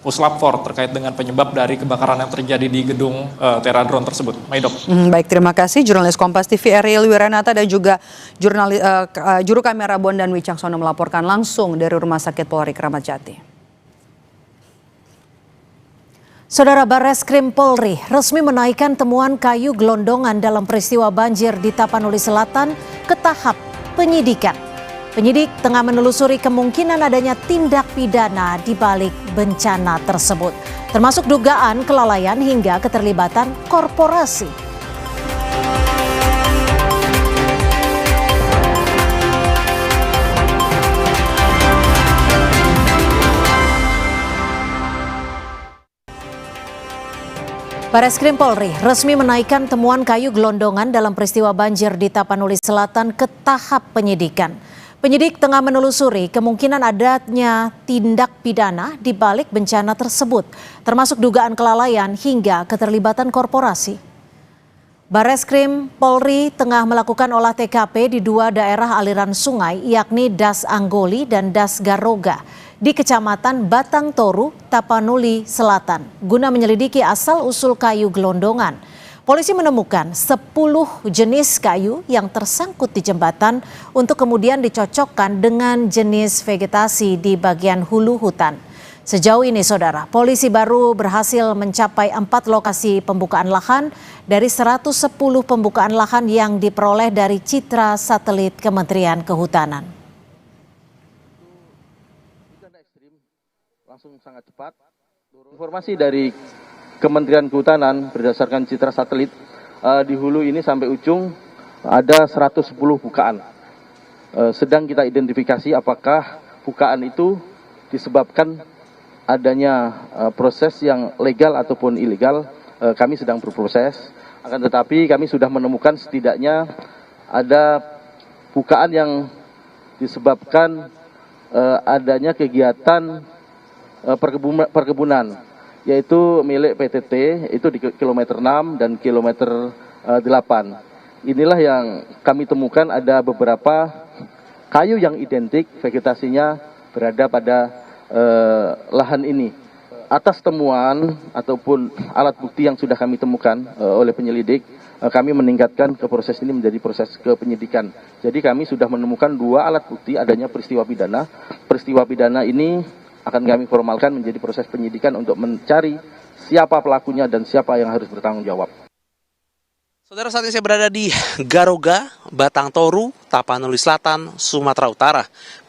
Puslapor terkait dengan penyebab dari kebakaran yang terjadi di gedung Teradron tersebut. Maidop. Baik, terima kasih jurnalis Kompas TV Ariel Wiranata dan juga juru kamera Bondan Wicaksono melaporkan langsung dari Rumah Sakit Polri Kramat Jati. Saudara, Barreskrim Polri resmi menaikkan temuan kayu gelondongan dalam peristiwa banjir di Tapanuli Selatan ke tahap penyidikan. Penyidik tengah menelusuri kemungkinan adanya tindak pidana di balik bencana tersebut, termasuk dugaan kelalaian hingga keterlibatan korporasi. Barreskrim Polri resmi menaikkan temuan kayu gelondongan dalam peristiwa banjir di Tapanuli Selatan ke tahap penyidikan. Penyidik tengah menelusuri kemungkinan adanya tindak pidana di balik bencana tersebut, termasuk dugaan kelalaian hingga keterlibatan korporasi. Barreskrim Polri tengah melakukan olah TKP di 2 daerah aliran sungai, yakni Das Anggoli dan Das Garoga, di Kecamatan Batang Toru, Tapanuli Selatan, guna menyelidiki asal-usul kayu gelondongan. Polisi menemukan 10 jenis kayu yang tersangkut di jembatan untuk kemudian dicocokkan dengan jenis vegetasi di bagian hulu hutan. Sejauh ini, saudara, polisi baru berhasil mencapai 4 lokasi pembukaan lahan dari 110 pembukaan lahan yang diperoleh dari citra satelit Kementerian Kehutanan. Langsung sangat cepat. Informasi dari Kementerian Kehutanan berdasarkan citra satelit di hulu ini sampai ujung ada 110 bukaan. sedang kita identifikasi apakah bukaan itu disebabkan adanya proses yang legal ataupun ilegal. Kami sedang berproses, akan tetapi kami sudah menemukan setidaknya ada bukaan yang disebabkan adanya kegiatan perkebunan, yaitu milik PTT, itu di kilometer 6 dan kilometer 8. Inilah yang kami temukan, ada beberapa kayu yang identik, vegetasinya berada pada lahan ini. Atas temuan ataupun alat bukti yang sudah kami temukan oleh penyelidik, kami meningkatkan ke proses ini menjadi proses kepenyidikan. Jadi kami sudah menemukan 2 alat bukti adanya peristiwa pidana. Peristiwa pidana ini akan kami formalkan menjadi proses penyidikan untuk mencari siapa pelakunya dan siapa yang harus bertanggung jawab. Saudara, saat ini saya berada di Garoga, Batang Toru, Tapanuli Selatan, Sumatera Utara.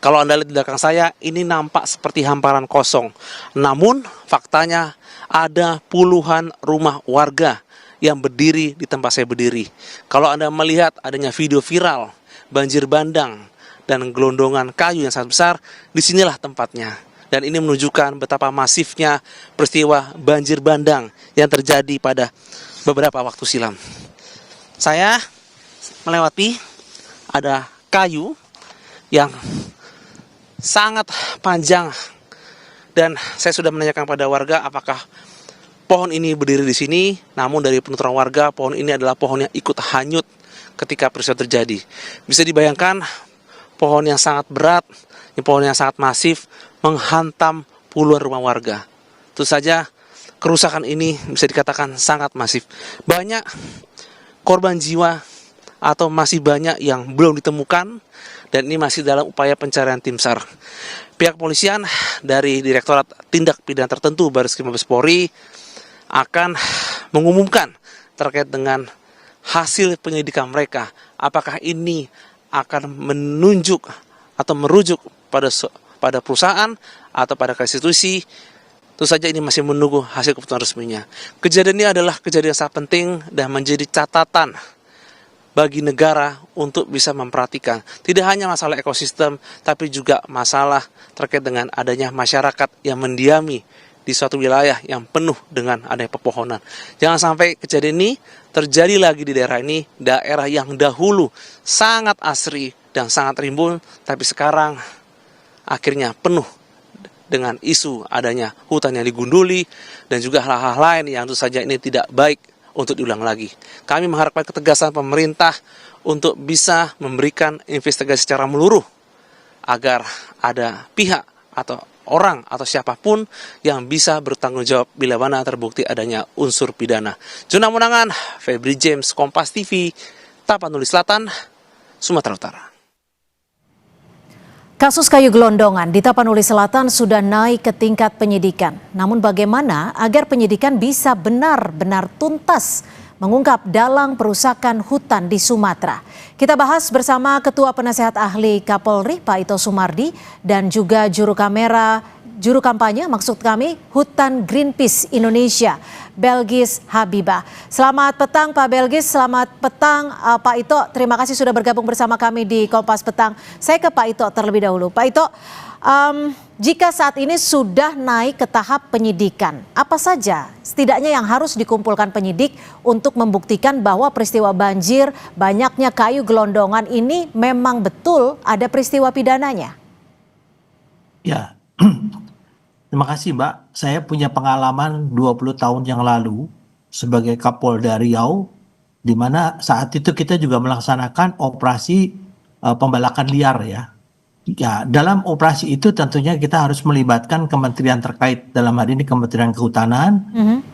Kalau Anda lihat di belakang saya, ini nampak seperti hamparan kosong. Namun, faktanya ada puluhan rumah warga yang berdiri di tempat saya berdiri. Kalau Anda melihat adanya video viral, banjir bandang, dan gelondongan kayu yang sangat besar, disinilah tempatnya. Dan ini menunjukkan betapa masifnya peristiwa banjir bandang yang terjadi pada beberapa waktu silam. Saya melewati ada kayu yang sangat panjang dan saya sudah menanyakan pada warga apakah pohon ini berdiri di sini. Namun dari penuturan warga, pohon ini adalah pohon yang ikut hanyut ketika peristiwa terjadi. Bisa dibayangkan pohon yang sangat berat, pohon yang sangat masif menghantam puluhan rumah warga. Tentu saja kerusakan ini bisa dikatakan sangat masif. Banyak korban jiwa atau masih banyak yang belum ditemukan dan ini masih dalam upaya pencarian tim SAR. Pihak polisian dari Direktorat Tindak Pidana Tertentu Bareskrim Mabes Polri akan mengumumkan terkait dengan hasil penyelidikan mereka. Apakah ini akan menunjuk atau merujuk pada perusahaan atau pada institusi. Tentu saja ini masih menunggu hasil keputusan resminya. Kejadian ini adalah kejadian sangat penting dan menjadi catatan bagi negara untuk bisa memperhatikan tidak hanya masalah ekosistem, tapi juga masalah terkait dengan adanya masyarakat yang mendiami di suatu wilayah yang penuh dengan adanya pepohonan. Jangan sampai kejadian ini terjadi lagi di daerah ini, daerah yang dahulu sangat asri dan sangat rimbun, tapi sekarang akhirnya penuh dengan isu adanya hutan yang digunduli dan juga hal-hal lain yang tentu saja ini tidak baik untuk diulang lagi. Kami mengharapkan ketegasan pemerintah untuk bisa memberikan investigasi secara menyeluruh agar ada pihak atau orang atau siapapun yang bisa bertanggung jawab bila mana terbukti adanya unsur pidana. Juna Munangan, Febri James, Kompas TV, Tapanuli Selatan, Sumatera Utara. Kasus kayu gelondongan di Tapanuli Selatan sudah naik ke tingkat penyidikan. Namun bagaimana agar penyidikan bisa benar-benar tuntas mengungkap dalang perusakan hutan di Sumatera? Kita bahas bersama Ketua Penasehat Ahli Kapolri Pak Ito Sumardi dan juga juru kampanye maksud kami Hutan Greenpeace Indonesia, Belgis Habibah. Selamat petang Pak Belgis, selamat petang Pak Ito. Terima kasih sudah bergabung bersama kami di Kompas Petang. Saya ke Pak Ito terlebih dahulu. Pak Ito, jika saat ini sudah naik ke tahap penyidikan, apa saja setidaknya yang harus dikumpulkan penyidik untuk membuktikan bahwa peristiwa banjir, banyaknya kayu gelondongan ini memang betul ada peristiwa pidananya? Ya, terima kasih Mbak. Saya punya pengalaman 20 tahun yang lalu sebagai Kapolda Riau, di mana saat itu kita juga melaksanakan operasi pembalakan liar ya. Ya, dalam operasi itu tentunya kita harus melibatkan kementerian terkait, dalam hal ini Kementerian Kehutanan,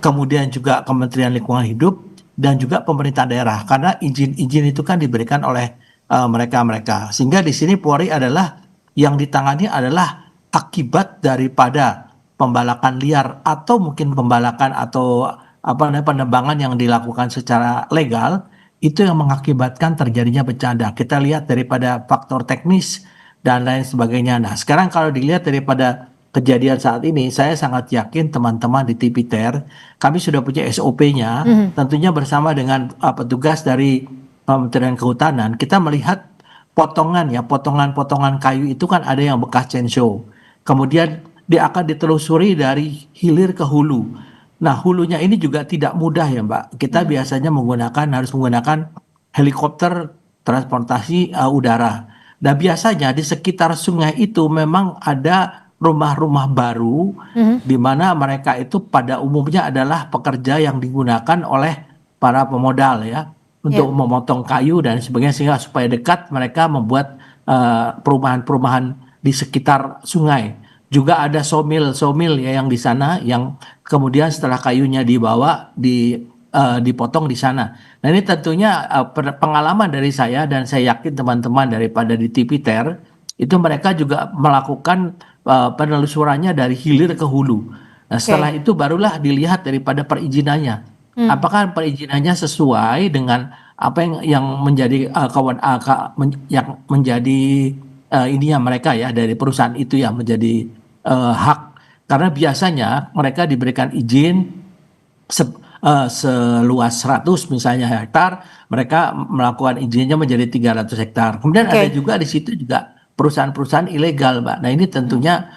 kemudian juga Kementerian Lingkungan Hidup, dan juga pemerintah daerah. Karena izin-izin itu kan diberikan oleh mereka-mereka. Sehingga di sini Polri adalah yang ditangani adalah akibat daripada pembalakan liar atau mungkin pembalakan atau penebangan yang dilakukan secara legal, itu yang mengakibatkan terjadinya bencana. Kita lihat daripada faktor teknis dan lain sebagainya. Nah, sekarang kalau dilihat daripada kejadian saat ini, saya sangat yakin teman-teman di TPTER, kami sudah punya SOP-nya, tentunya bersama dengan petugas dari Kementerian Kehutanan, kita melihat potongan ya, potongan-potongan kayu itu kan ada yang bekas chainsaw. Kemudian dia akan ditelusuri dari hilir ke hulu. Nah, hulunya ini juga tidak mudah ya, Mbak. Kita biasanya harus menggunakan helikopter transportasi udara. Dan biasanya di sekitar sungai itu memang ada rumah-rumah baru di mana mereka itu pada umumnya adalah pekerja yang digunakan oleh para pemodal ya untuk memotong kayu dan sebagainya, sehingga supaya dekat mereka membuat perumahan-perumahan di sekitar sungai. Juga ada sawmill ya yang di sana, yang kemudian setelah kayunya dibawa dipotong di sana. Nah, ini tentunya pengalaman dari saya, dan saya yakin teman-teman daripada di TVTER itu mereka juga melakukan penelusurannya dari hilir ke hulu. Nah, setelah itu barulah dilihat daripada perizinannya. Apakah perizinannya sesuai dengan apa yang menjadi yang menjadi ininya mereka ya, dari perusahaan itu yang menjadi hak. Karena biasanya mereka diberikan izin seluas 100 misalnya hektar, mereka melakukan izinnya menjadi 300 hektar. Kemudian ada juga di situ juga perusahaan-perusahaan ilegal, Mbak. Nah, ini tentunya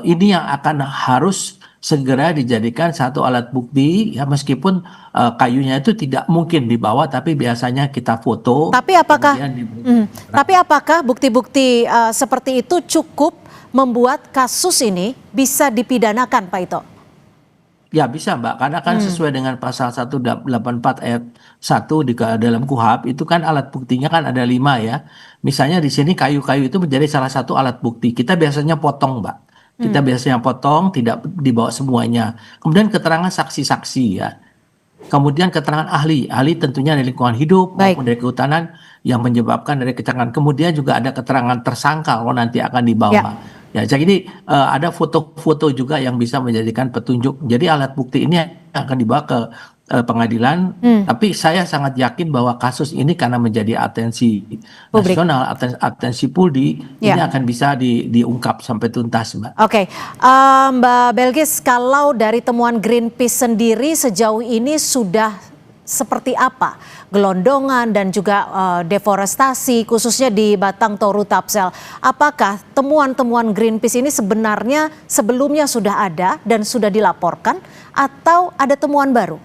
ini yang akan harus segera dijadikan satu alat bukti ya, meskipun kayunya itu tidak mungkin dibawa, tapi biasanya kita foto. Tapi apakah bukti-bukti seperti itu cukup membuat kasus ini bisa dipidanakan, Pak Ito? Ya bisa, Mbak, karena kan sesuai dengan pasal 184 ayat 1 di dalam KUHP itu kan alat buktinya kan ada 5 ya. Misalnya di sini kayu-kayu itu menjadi salah satu alat bukti. Kita biasanya potong, Mbak. Kita biasanya potong, tidak dibawa semuanya. Kemudian keterangan saksi-saksi ya. Kemudian keterangan ahli tentunya dari lingkungan hidup maupun dari kehutanan yang menyebabkan dari kecelakaan. Kemudian juga ada keterangan tersangka kalau nanti akan dibawa. Ya, jadi ada foto-foto juga yang bisa menjadikan petunjuk. Jadi alat bukti ini akan dibawa ke pengadilan. Tapi saya sangat yakin bahwa kasus ini karena menjadi atensi nasional, atensi Polri, ini akan bisa diungkap sampai tuntas, Mbak. Oke, Mbak Belgis, kalau dari temuan Greenpeace sendiri sejauh ini sudah seperti apa gelondongan dan juga deforestasi khususnya di Batang Toru Tapsel? Apakah temuan-temuan Greenpeace ini sebenarnya sebelumnya sudah ada dan sudah dilaporkan atau ada temuan baru?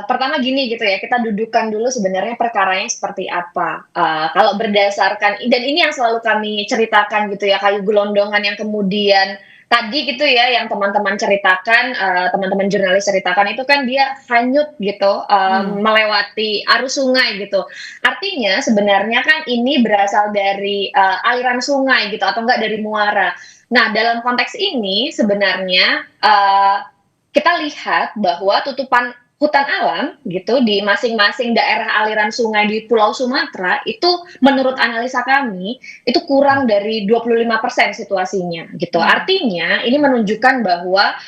Pertama gini gitu ya, kita dudukan dulu sebenarnya perkaranya seperti apa. Kalau berdasarkan, dan ini yang selalu kami ceritakan gitu ya, kayu gelondongan yang kemudian tadi gitu ya, yang teman-teman ceritakan, teman-teman jurnalis ceritakan itu kan dia hanyut gitu, melewati arus sungai gitu. Artinya sebenarnya kan ini berasal dari aliran sungai gitu, atau enggak dari muara. Nah, dalam konteks ini sebenarnya kita lihat bahwa tutupan hutan alam gitu di masing-masing daerah aliran sungai di Pulau Sumatera itu menurut analisa kami itu kurang dari 25% situasinya gitu. Artinya ini menunjukkan bahwa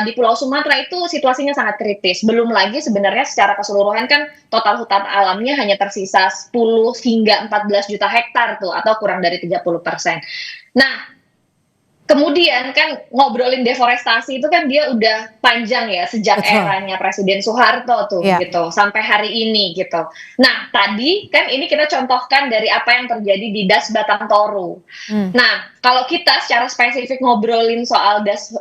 di Pulau Sumatera itu situasinya sangat kritis. Belum lagi sebenarnya secara keseluruhan kan total hutan alamnya hanya tersisa 10 hingga 14 juta hektar tuh, atau kurang dari 30%. Nah, kemudian kan ngobrolin deforestasi itu kan dia udah panjang ya, sejak eranya Presiden Soeharto tuh gitu sampai hari ini gitu. Nah, tadi kan ini kita contohkan dari apa yang terjadi di Das Batang Toru. Nah, kalau kita secara spesifik ngobrolin soal Das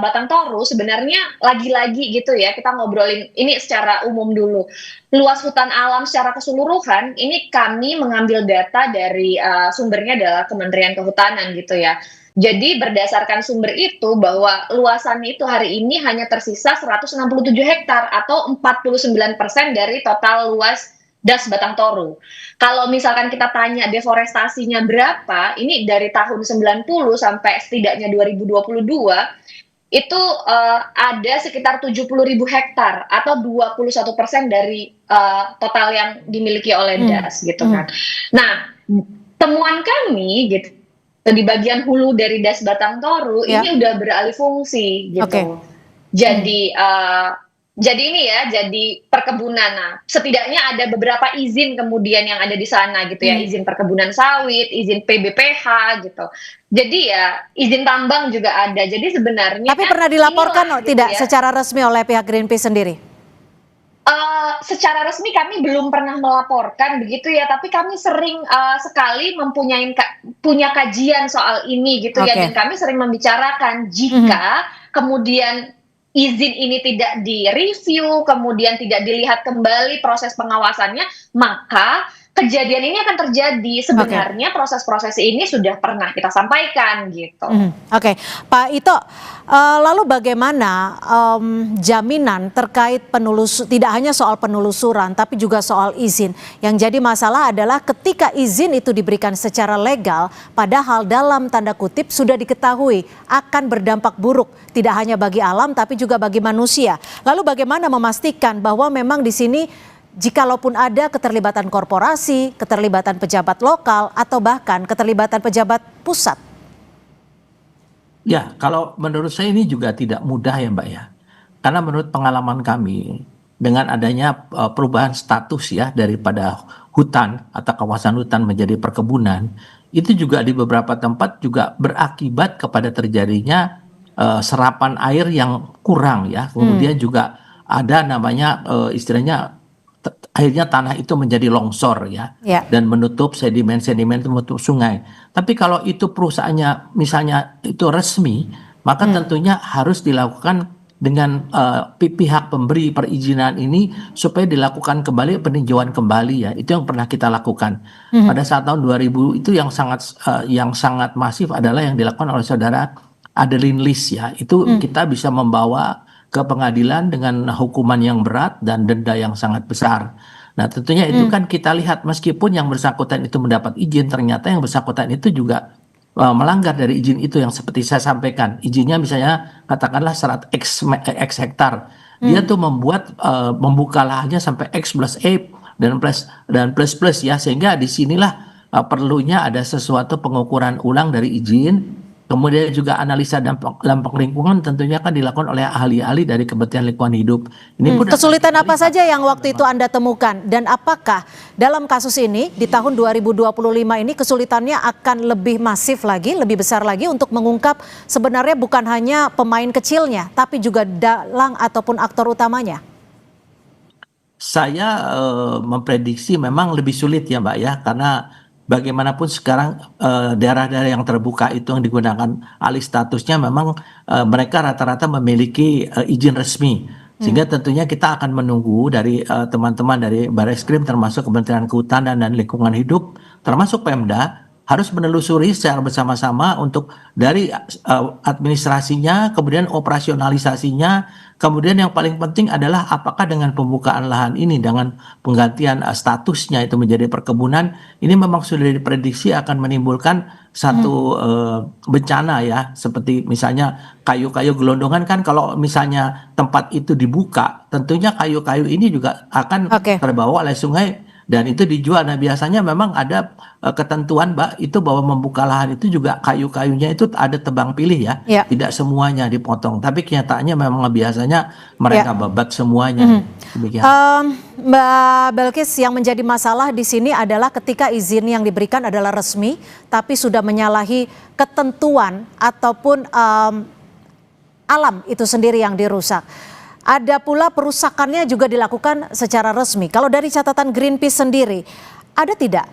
Batang Toru, sebenarnya lagi-lagi gitu ya, kita ngobrolin ini secara umum dulu. Luas hutan alam secara keseluruhan, ini kami mengambil data dari sumbernya adalah Kementerian Kehutanan gitu ya. Jadi berdasarkan sumber itu bahwa luasan itu hari ini hanya tersisa 167 hektar atau 49% dari total luas Das Batang Toru. Kalau misalkan kita tanya deforestasinya berapa, ini dari tahun 90 sampai setidaknya 2022, itu ada sekitar 70.000 hektar atau 21% dari total yang dimiliki oleh Das gitu kan. Nah, temuan kami gitu di bagian hulu dari Das Batang Toru ini udah beralih fungsi gitu. Jadi ini ya, jadi perkebunan. Nah, setidaknya ada beberapa izin kemudian yang ada di sana gitu ya, izin perkebunan sawit, izin PBPH gitu. Jadi ya izin tambang juga ada. Jadi sebenarnya tapi pernah dilaporkan tidak secara resmi oleh pihak Greenpeace sendiri? Secara resmi kami belum pernah melaporkan begitu ya, tapi kami sering sekali punya kajian soal ini gitu ya, dan kami sering membicarakan jika kemudian izin ini tidak direview, kemudian tidak dilihat kembali proses pengawasannya, maka kejadian ini akan terjadi. Sebenarnya proses-proses ini sudah pernah kita sampaikan gitu. Oke, Pak Ito, lalu bagaimana jaminan terkait tidak hanya soal penelusuran, tapi juga soal izin. Yang jadi masalah adalah ketika izin itu diberikan secara legal, padahal dalam tanda kutip sudah diketahui akan berdampak buruk, tidak hanya bagi alam, tapi juga bagi manusia. Lalu bagaimana memastikan bahwa memang di sini jikalaupun ada keterlibatan korporasi, keterlibatan pejabat lokal, atau bahkan keterlibatan pejabat pusat? Ya, kalau menurut saya ini juga tidak mudah ya Mbak ya. Karena menurut pengalaman kami, dengan adanya perubahan status ya daripada hutan atau kawasan hutan menjadi perkebunan, itu juga di beberapa tempat juga berakibat kepada terjadinya serapan air yang kurang ya. Kemudian juga ada namanya istilahnya akhirnya tanah itu menjadi longsor ya, dan menutup sedimen-sedimen, menutup sungai. Tapi kalau itu perusahaannya misalnya itu resmi, maka tentunya harus dilakukan dengan pihak pemberi perizinan ini supaya dilakukan kembali peninjauan kembali ya. Itu yang pernah kita lakukan pada saat tahun 2000 itu yang sangat masif adalah yang dilakukan oleh saudara Adeline Lis ya. Itu kita bisa membawa ke pengadilan dengan hukuman yang berat dan denda yang sangat besar. Nah tentunya itu kan kita lihat meskipun yang bersangkutan itu mendapat izin, ternyata yang bersangkutan itu juga melanggar dari izin itu yang seperti saya sampaikan. Izinnya misalnya katakanlah serat X hektar. Dia tuh membuka lahannya sampai X plus A dan plus ya, sehingga disinilah perlunya ada sesuatu pengukuran ulang dari izin. Kemudian juga analisa dampak lingkungan tentunya kan dilakukan oleh ahli-ahli dari Kementerian Lingkungan Hidup. Ini pun kesulitan apa saja yang waktu itu Anda temukan, dan apakah dalam kasus ini di tahun 2025 ini kesulitannya akan lebih masif lagi, lebih besar lagi untuk mengungkap sebenarnya bukan hanya pemain kecilnya, tapi juga dalang ataupun aktor utamanya? Saya memprediksi memang lebih sulit ya Mbak ya, karena bagaimanapun sekarang daerah-daerah yang terbuka itu yang digunakan alih statusnya memang mereka rata-rata memiliki izin resmi. Sehingga tentunya kita akan menunggu dari teman-teman dari Barreskrim termasuk Kementerian Kehutanan dan Lingkungan Hidup termasuk Pemda harus menelusuri secara bersama-sama untuk dari administrasinya, kemudian operasionalisasinya, kemudian yang paling penting adalah apakah dengan pembukaan lahan ini, dengan penggantian statusnya itu menjadi perkebunan, ini memang sudah diprediksi akan menimbulkan satu bencana ya, seperti misalnya kayu-kayu gelondongan kan kalau misalnya tempat itu dibuka, tentunya kayu-kayu ini juga akan terbawa oleh sungai dan itu dijual. Nah biasanya memang ada ketentuan Mbak itu bahwa membuka lahan itu juga kayu-kayunya itu ada tebang pilih ya, tidak semuanya dipotong, tapi kenyataannya memang biasanya mereka babat semuanya. Mbak Belkis, yang menjadi masalah di sini adalah ketika izin yang diberikan adalah resmi tapi sudah menyalahi ketentuan ataupun alam itu sendiri yang dirusak. Ada pula perusakannya juga dilakukan secara resmi. Kalau dari catatan Greenpeace sendiri, ada tidak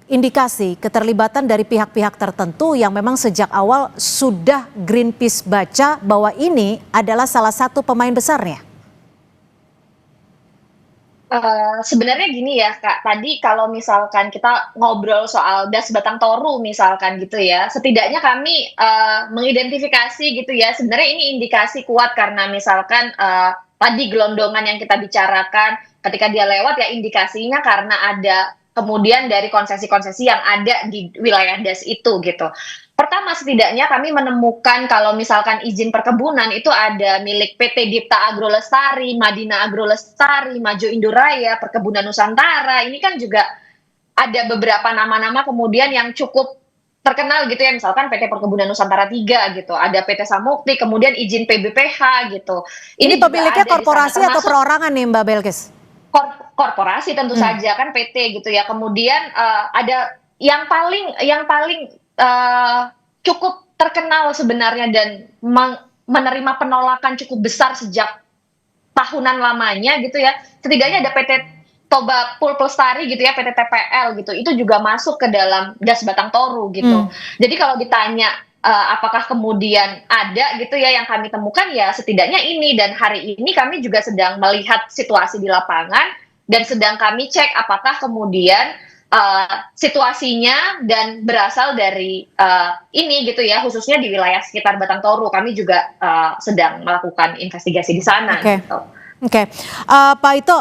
indikasi keterlibatan dari pihak-pihak tertentu yang memang sejak awal sudah Greenpeace baca bahwa ini adalah salah satu pemain besarnya? Sebenarnya gini ya Kak, tadi kalau misalkan kita ngobrol soal Das Batang Toru misalkan gitu ya, setidaknya kami mengidentifikasi gitu ya, sebenarnya ini indikasi kuat karena misalkan tadi gelondongan yang kita bicarakan ketika dia lewat ya indikasinya karena ada kemudian dari konsesi-konsesi yang ada di wilayah Das itu gitu. Pertama setidaknya kami menemukan kalau misalkan izin perkebunan itu ada milik PT Dipta Agrolestari, Madina Agrolestari, Maju Indoraya, Perkebunan Nusantara. Ini kan juga ada beberapa nama-nama kemudian yang cukup terkenal gitu ya, misalkan PT Perkebunan Nusantara 3 gitu, ada PT Samukti, kemudian izin PBPH gitu. Ini pemiliknya korporasi atau perorangan nih Mbak Belkis? Korporasi tentu saja kan PT gitu ya. Kemudian ada yang paling cukup terkenal sebenarnya dan menerima penolakan cukup besar sejak tahunan lamanya gitu ya, setidaknya ada PT Toba Pool Pelestari gitu ya, PT TPL gitu, itu juga masuk ke dalam Das Batang Toru gitu. Jadi kalau ditanya apakah kemudian ada gitu ya yang kami temukan, ya setidaknya ini, dan hari ini kami juga sedang melihat situasi di lapangan dan sedang kami cek apakah kemudian situasinya dan berasal dari ini gitu ya, khususnya di wilayah sekitar Batang Toru. Kami juga sedang melakukan investigasi di sana. Gitu. Oke. Pak Ito,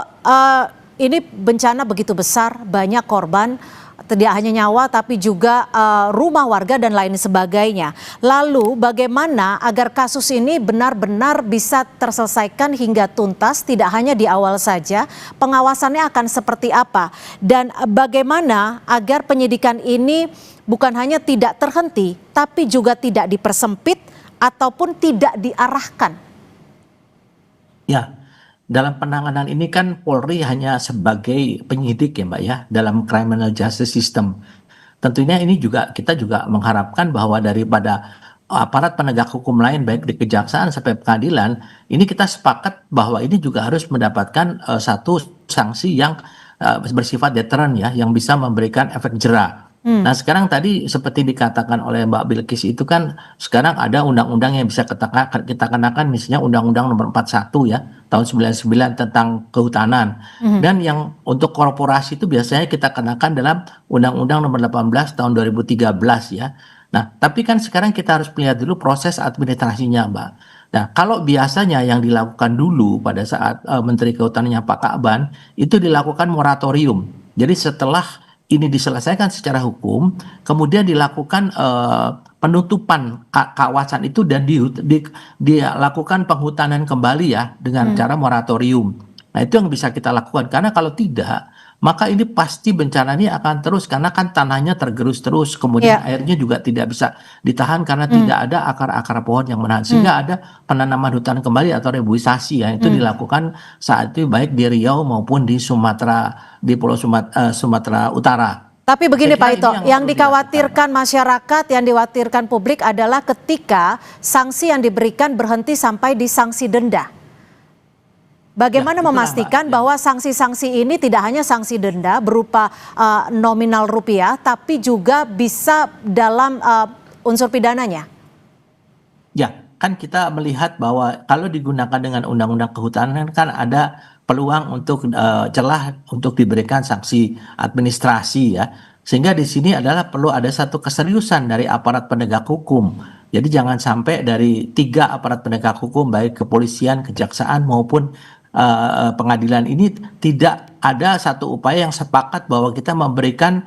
ini bencana begitu besar, banyak korban, tidak hanya nyawa tapi juga rumah warga dan lain sebagainya. Lalu bagaimana agar kasus ini benar-benar bisa terselesaikan hingga tuntas, tidak hanya di awal saja, pengawasannya akan seperti apa? Dan bagaimana agar penyidikan ini bukan hanya tidak terhenti, tapi juga tidak dipersempit ataupun tidak diarahkan? Ya, dalam penanganan ini kan Polri hanya sebagai penyidik ya Mbak ya, dalam criminal justice system. Tentunya ini juga kita juga mengharapkan bahwa daripada aparat penegak hukum lain baik di kejaksaan sampai pengadilan, ini kita sepakat bahwa ini juga harus mendapatkan satu sanksi yang bersifat deterrent ya, yang bisa memberikan efek jera. Nah sekarang tadi seperti dikatakan oleh Mbak Bilkis itu kan sekarang ada undang-undang yang bisa kita kenakan, misalnya Undang-Undang Nomor 41 ya tahun 99 tentang kehutanan. Dan yang untuk korporasi itu biasanya kita kenakan dalam Undang-Undang Nomor 18 tahun 2013 ya. Nah tapi kan sekarang kita harus melihat dulu proses administrasinya Mbak. Nah kalau biasanya yang dilakukan dulu pada saat Menteri Kehutanannya Pak Ka'ban itu dilakukan moratorium. Jadi setelah ini diselesaikan secara hukum, kemudian dilakukan penutupan kawasan itu dan dilakukan penghutanan kembali ya dengan cara moratorium. Nah itu yang bisa kita lakukan, karena kalau tidak maka ini pasti bencana ini akan terus, karena kan tanahnya tergerus terus, kemudian airnya juga tidak bisa ditahan karena tidak ada akar-akar pohon yang menahan, sehingga ada penanaman hutan kembali atau reboisasi ya, itu dilakukan saat itu baik di Riau maupun di Sumatera, di Pulau Sumatera Utara. Tapi begini Pak Ito, yang dikhawatirkan masyarakat, yang dikhawatirkan publik adalah ketika sanksi yang diberikan berhenti sampai di sanksi denda. Bagaimana memastikan bahwa sanksi-sanksi ini tidak hanya sanksi denda berupa nominal rupiah, tapi juga bisa dalam unsur pidananya? Ya, kan kita melihat bahwa kalau digunakan dengan Undang-Undang Kehutanan kan ada peluang untuk celah untuk diberikan sanksi administrasi ya. Sehingga di sini adalah perlu ada satu keseriusan dari aparat penegak hukum. Jadi jangan sampai dari 3 aparat penegak hukum baik kepolisian, kejaksaan maupun pengadilan ini tidak ada satu upaya yang sepakat bahwa kita memberikan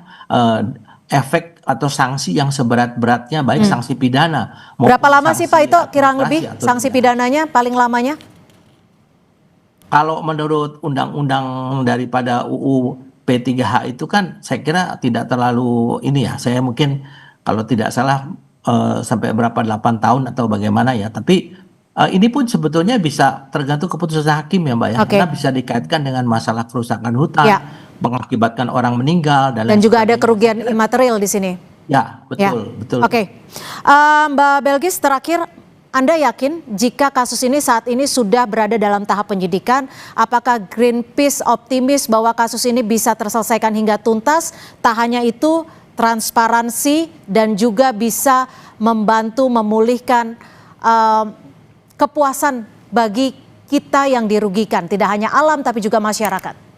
efek atau sanksi yang seberat-beratnya baik sanksi pidana. Berapa lama sih Pak Ito kurang lebih sanksi pidananya paling lamanya? Kalau menurut undang-undang daripada UU P3H itu kan saya kira tidak terlalu ini ya, saya mungkin kalau tidak salah sampai berapa 8 tahun atau bagaimana ya, tapi ini pun sebetulnya bisa tergantung keputusan hakim ya Mbak ya, karena bisa dikaitkan dengan masalah kerusakan hutan, mengakibatkan orang meninggal dan juga ada kerugian imaterial di sini. Ya betul, betul. Mbak Belkis, terakhir, Anda yakin jika kasus ini saat ini sudah berada dalam tahap penyidikan, apakah Greenpeace optimis bahwa kasus ini bisa terselesaikan hingga tuntas? Tak hanya itu, transparansi dan juga bisa membantu memulihkan kepuasan bagi kita yang dirugikan, tidak hanya alam tapi juga masyarakat.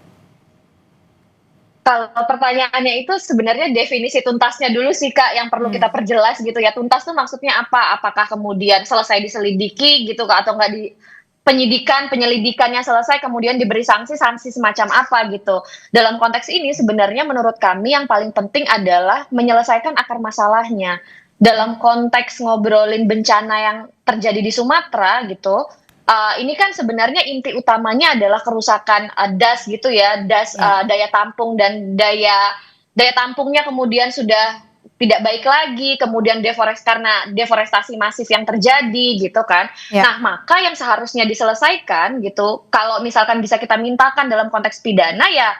Kalau pertanyaannya itu sebenarnya definisi tuntasnya dulu sih Kak yang perlu kita perjelas gitu ya. Tuntas tuh maksudnya apa? Apakah kemudian selesai diselidiki gitu Kak, atau enggak di penyelidikannya selesai kemudian diberi sanksi semacam apa gitu. Dalam konteks ini sebenarnya menurut kami yang paling penting adalah menyelesaikan akar masalahnya. Dalam konteks ngobrolin bencana yang terjadi di Sumatera gitu, ini kan sebenarnya inti utamanya adalah kerusakan das gitu ya, das daya tampung dan daya tampungnya kemudian sudah tidak baik lagi, kemudian karena deforestasi masif yang terjadi gitu kan. Nah maka yang seharusnya diselesaikan gitu, kalau misalkan bisa kita mintakan dalam konteks pidana ya,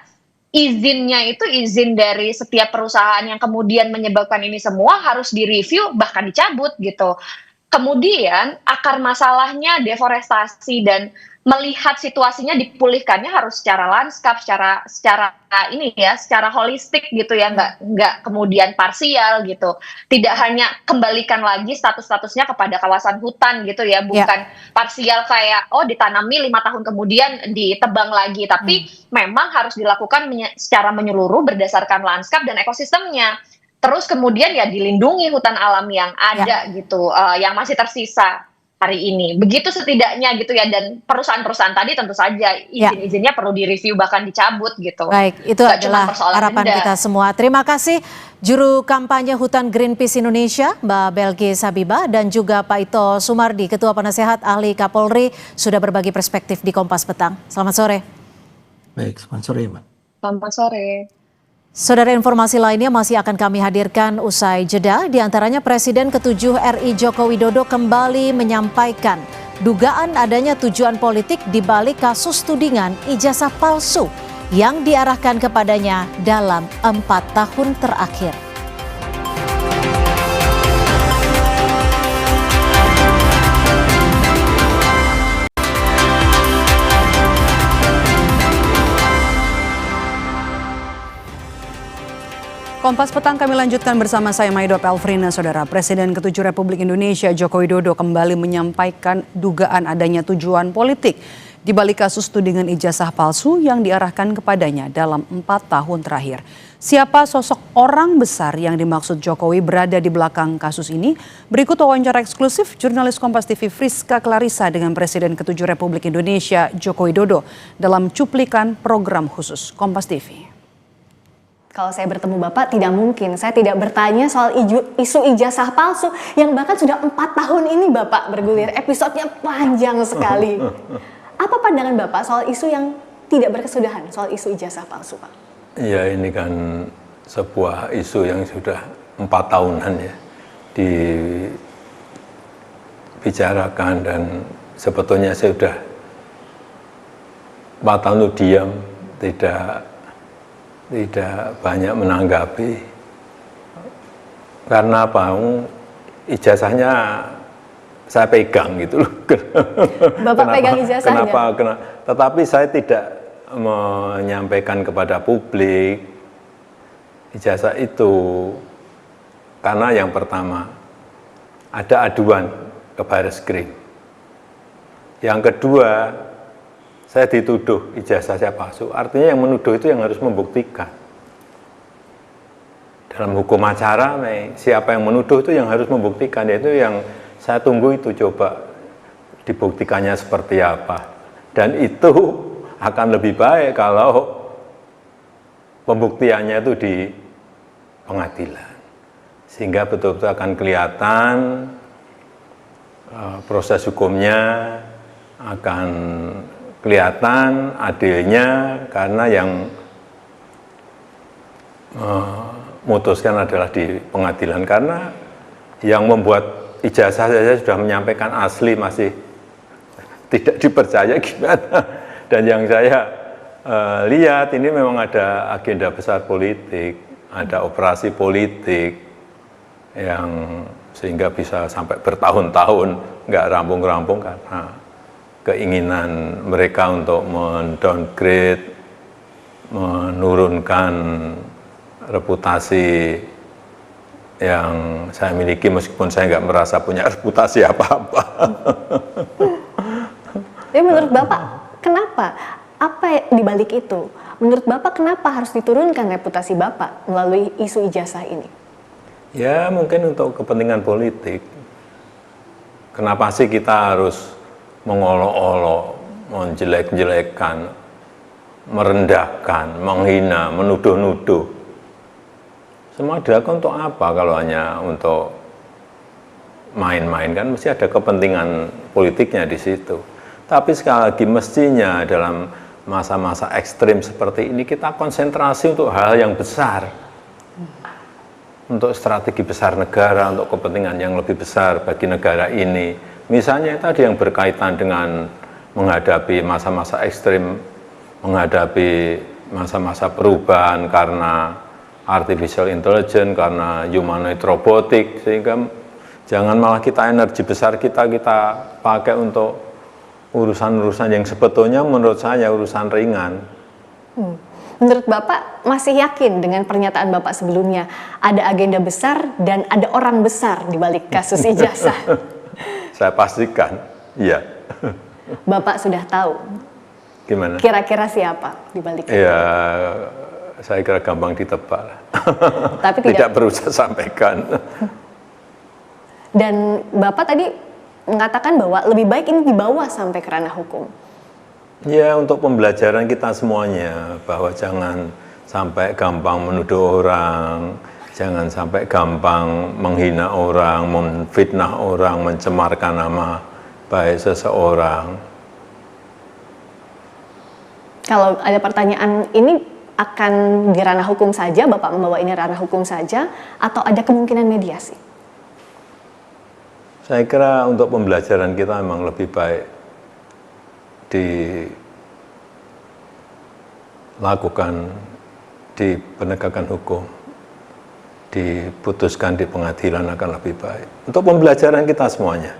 izinnya itu izin dari setiap perusahaan yang kemudian menyebabkan ini semua harus direview bahkan dicabut gitu. kemudian akar masalahnya deforestasi dan melihat situasinya dipulihkannya harus secara lanskap, secara secara holistik gitu ya, nggak kemudian parsial gitu. Tidak hanya kembalikan lagi statusnya kepada kawasan hutan gitu ya, bukan parsial kayak ditanami 5 tahun kemudian ditebang lagi, tapi memang harus dilakukan secara menyeluruh berdasarkan lanskap dan ekosistemnya. Terus kemudian ya dilindungi hutan alam yang ada gitu, yang masih tersisa hari ini. Begitu setidaknya gitu ya, dan perusahaan-perusahaan tadi tentu saja izin-izinnya perlu direview bahkan dicabut gitu. Baik, itu adalah harapan kita semua. Terima kasih Juru Kampanye Hutan Greenpeace Indonesia, Mbak Belgis Habibah, dan juga Pak Ito Sumardi, Ketua Penasehat Ahli Kapolri, sudah berbagi perspektif di Kompas Petang. Selamat sore. Baik, selamat sore, Mbak. Selamat sore. Saudara, informasi lainnya masih akan kami hadirkan usai jeda. Di antaranya Presiden ke-7 RI Joko Widodo kembali menyampaikan dugaan adanya tujuan politik di balik kasus tudingan ijazah palsu yang diarahkan kepadanya dalam 4 tahun terakhir. Kompas Petang kami lanjutkan bersama saya Maidop Elfrina. Saudara, Presiden ke-7 Republik Indonesia Joko Widodo kembali menyampaikan dugaan adanya tujuan politik di balik kasus tudingan ijazah palsu yang diarahkan kepadanya dalam 4 tahun terakhir. Siapa sosok orang besar yang dimaksud Jokowi berada di belakang kasus ini? Berikut wawancara eksklusif jurnalis Kompas TV Friska Clarissa dengan Presiden ke-7 Republik Indonesia Joko Widodo dalam cuplikan program khusus Kompas TV. Kalau saya bertemu Bapak, tidak mungkin saya tidak bertanya soal isu ijazah palsu yang bahkan sudah 4 tahun ini Bapak bergulir. Episodenya panjang sekali. Apa pandangan Bapak soal isu yang tidak berkesudahan, soal isu ijazah palsu, Pak? Ya, ini kan sebuah isu yang sudah 4 tahunan ya dibicarakan, dan sebetulnya saya sudah 4 tahun itu diam, tidak banyak menanggapi. Karena apa? Ijazahnya saya pegang gitu loh. Bapak pegang ijazahnya? Tetapi saya tidak menyampaikan kepada publik ijazah itu. Karena yang pertama, ada aduan ke Barreskrim. Yang kedua, saya dituduh ijazah saya palsu. Artinya yang menuduh itu yang harus membuktikan. Dalam hukum acara, siapa yang menuduh itu yang harus membuktikan. Yaitu yang saya tunggu itu, coba dibuktikannya seperti apa. Dan itu akan lebih baik kalau pembuktiannya itu di pengadilan. Sehingga betul-betul akan kelihatan proses hukumnya, akan kelihatan adilnya, karena yang memutuskan adalah di pengadilan. Karena yang membuat ijazah saya sudah menyampaikan asli masih tidak dipercaya, gimana. Dan yang saya lihat ini memang ada agenda besar politik, ada operasi politik yang sehingga bisa sampai bertahun-tahun nggak rampung-rampung karena keinginan mereka untuk mendowngrade, menurunkan reputasi yang saya miliki, meskipun saya nggak merasa punya reputasi apa-apa. Tapi menurut Bapak, kenapa? Apa dibalik itu? Menurut Bapak, kenapa harus diturunkan reputasi Bapak melalui isu ijazah ini? Ya, mungkin untuk kepentingan politik. Kenapa sih kita harus mengolok-olok, menjelek-jelekkan, merendahkan, menghina, menuduh-nuduh? Semua dilakukan untuk apa kalau hanya untuk main-main? Kan mesti ada kepentingan politiknya di situ. Tapi sekali lagi, mestinya dalam masa-masa ekstrim seperti ini kita konsentrasi untuk hal yang besar, untuk strategi besar negara, untuk kepentingan yang lebih besar bagi negara ini. Misalnya tadi yang berkaitan dengan menghadapi masa-masa ekstrim, menghadapi masa-masa perubahan karena artificial intelligence, karena humanoid robotic, sehingga Jangan malah kita energi besar kita pakai untuk urusan-urusan yang sebetulnya menurut saya urusan ringan. Menurut Bapak masih yakin dengan pernyataan Bapak sebelumnya ada agenda besar dan ada orang besar di balik kasus ijazah? Saya pastikan, iya. Bapak sudah tahu. Gimana? Kira-kira siapa di balik itu? Ya, saya kira gampang ditebak. Tapi tidak perlu saya sampaikan. Dan Bapak tadi mengatakan bahwa lebih baik ini dibawa sampai ke ranah hukum. Ya, untuk pembelajaran kita semuanya, bahwa jangan sampai gampang menuduh orang, jangan sampai gampang menghina orang, memfitnah orang, mencemarkan nama baik seseorang. Kalau ada pertanyaan ini akan di ranah hukum saja, Bapak membawa ini ranah hukum saja, atau ada kemungkinan mediasi? Saya kira untuk pembelajaran kita memang lebih baik dilakukan di penegakan hukum, diputuskan di pengadilan akan lebih baik. Untuk pembelajaran kita semuanya.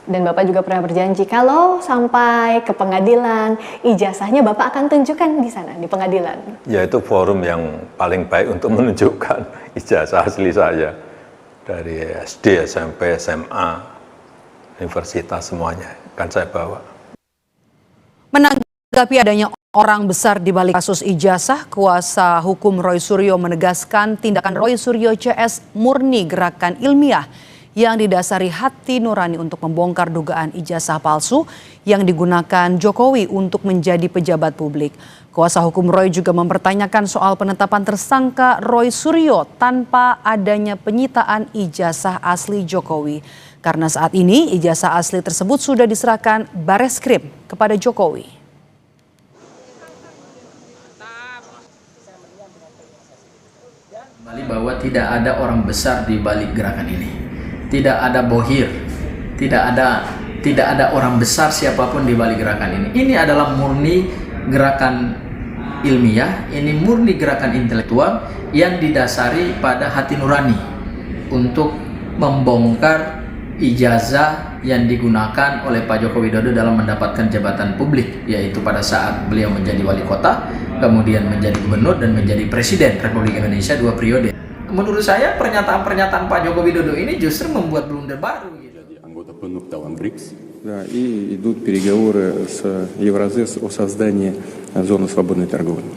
Dan Bapak juga pernah berjanji kalau sampai ke pengadilan, ijazahnya Bapak akan tunjukkan di sana, di pengadilan. Ya, itu forum yang paling baik untuk menunjukkan ijazah asli saya. Dari SD, SMP, SMA, universitas semuanya akan saya bawa. Menanggapi adanya orang besar di balik kasus ijazah, kuasa hukum Roy Suryo menegaskan tindakan Roy Suryo CS murni gerakan ilmiah yang didasari hati nurani untuk membongkar dugaan ijazah palsu yang digunakan Jokowi untuk menjadi pejabat publik. Kuasa hukum Roy juga mempertanyakan soal penetapan tersangka Roy Suryo tanpa adanya penyitaan ijazah asli Jokowi. Karena saat ini ijazah asli tersebut sudah diserahkan Bareskrim kepada Jokowi. Kembali bahwa tidak ada orang besar di balik gerakan ini. Tidak ada bohir, tidak ada orang besar siapapun di balik gerakan ini. Ini adalah murni gerakan ilmiah, ini murni gerakan intelektual yang didasari pada hati nurani untuk membongkar ijazah yang digunakan oleh Pak Joko Widodo dalam mendapatkan jabatan publik, yaitu pada saat beliau menjadi wali kota, kemudian menjadi gubernur dan menjadi presiden Republik Indonesia 2 periode. Menurut saya pernyataan-pernyataan Pak Joko Widodo ini justru membuat blunder baru. Jadi anggota penuh dalam BRICS. Да, и идут переговоры с Евразес о создании зоны свободной торговли.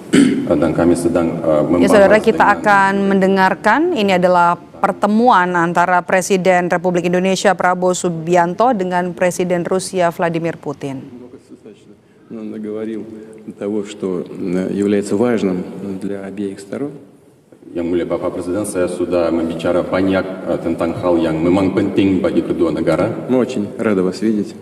Dan kami sedang Ya saudara, kita akan mendengarkan ini adalah pertemuan antara Presiden Republik Indonesia Prabowo Subianto dengan Presiden Rusia Vladimir Putin. Он наговорил того, что является важным для обеих сторон. Yang mulia Bapak Presiden, saya sudah membicara banyak tentang hal yang memang penting bagi kedua negara. Мы очень рады вас видеть.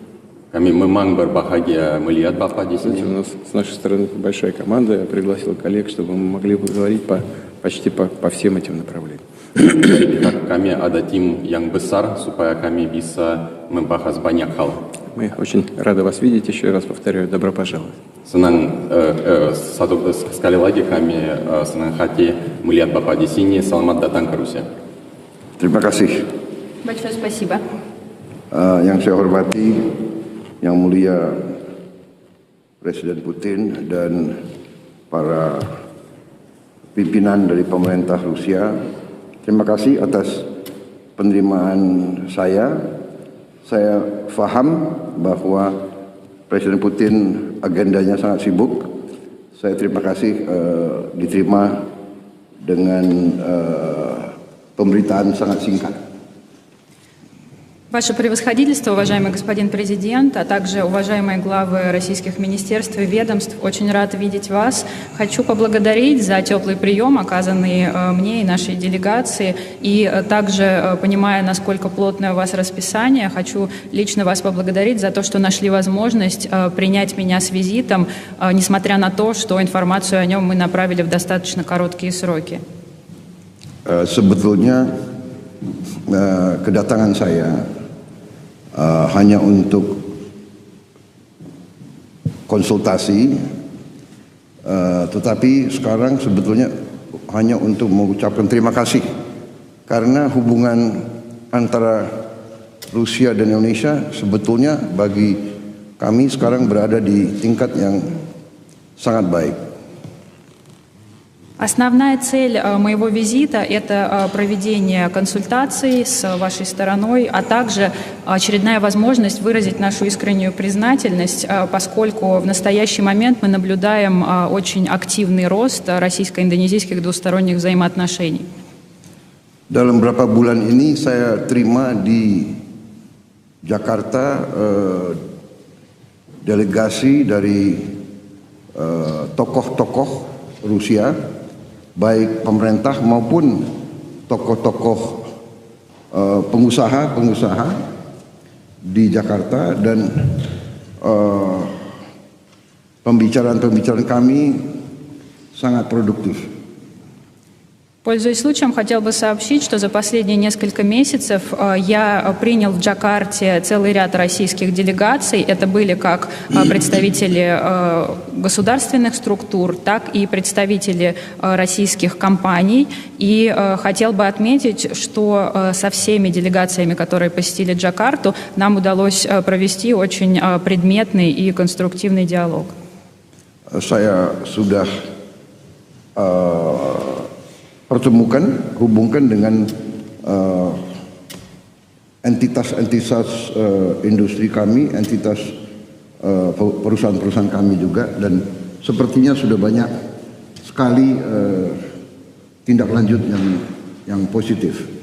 Kami memang berbahagia melihat Bapak di sini. У нас с нашей стороны большая команда. Я пригласил коллег, чтобы мы могли поговорить почти по всем этим направлениям. Dari pihak kami ada tim yang besar supaya kami bisa membahas banyak hal. Мы очень рады вас видеть. Еще раз повторяю, добро пожаловать. Senang sekali lagi kami senang hati melihat Bapak di sini. Selamat datang ke Rusia. Terima kasih. Большое спасибо. Yang saya hormati, Yang Mulia Presiden Putin dan para pimpinan dari pemerintah Rusia, terima kasih atas penerimaan saya. Saya paham bahwa Presiden Putin agendanya sangat sibuk. Saya terima kasih diterima dengan pemberitaan sangat singkat. Ваше превосходительство, уважаемый господин президент, а также уважаемые главы российских министерств и ведомств, очень рад видеть вас. Хочу поблагодарить за теплый прием, оказанный мне и нашей делегации, и также, понимая, насколько плотное у вас расписание, хочу лично вас поблагодарить за то, что нашли возможность принять меня с визитом, несмотря на то, что информацию о нем мы направили в достаточно короткие сроки. Sebetulnya kedatangan saya hanya untuk konsultasi, tetapi sekarang sebetulnya hanya untuk mengucapkan terima kasih karena hubungan antara Rusia dan Indonesia sebetulnya bagi kami sekarang berada di tingkat yang sangat baik. Основная цель моего визита – это проведение консультаций с вашей стороной, а также очередная возможность выразить нашу искреннюю признательность, поскольку в настоящий момент мы наблюдаем очень активный рост российско-индонезийских двусторонних взаимоотношений. Dalam beberapa bulan ini saya terima di Jakarta delegasi dari tokoh-tokoh Rusia, baik pemerintah maupun tokoh-tokoh pengusaha-pengusaha di Jakarta, dan pembicaraan-pembicaraan kami sangat produktif. Пользуясь случаем, хотел бы сообщить, что за последние несколько месяцев я принял в Джакарте целый ряд российских делегаций. Это были как представители государственных структур, так и представители российских компаний. И хотел бы отметить, что со всеми делегациями, которые посетили Джакарту, нам удалось провести очень предметный и конструктивный диалог. Saya sudah hubungkan dengan entitas-entitas industri kami, entitas perusahaan-perusahaan kami juga, dan sepertinya sudah banyak sekali tindak lanjut yang positif.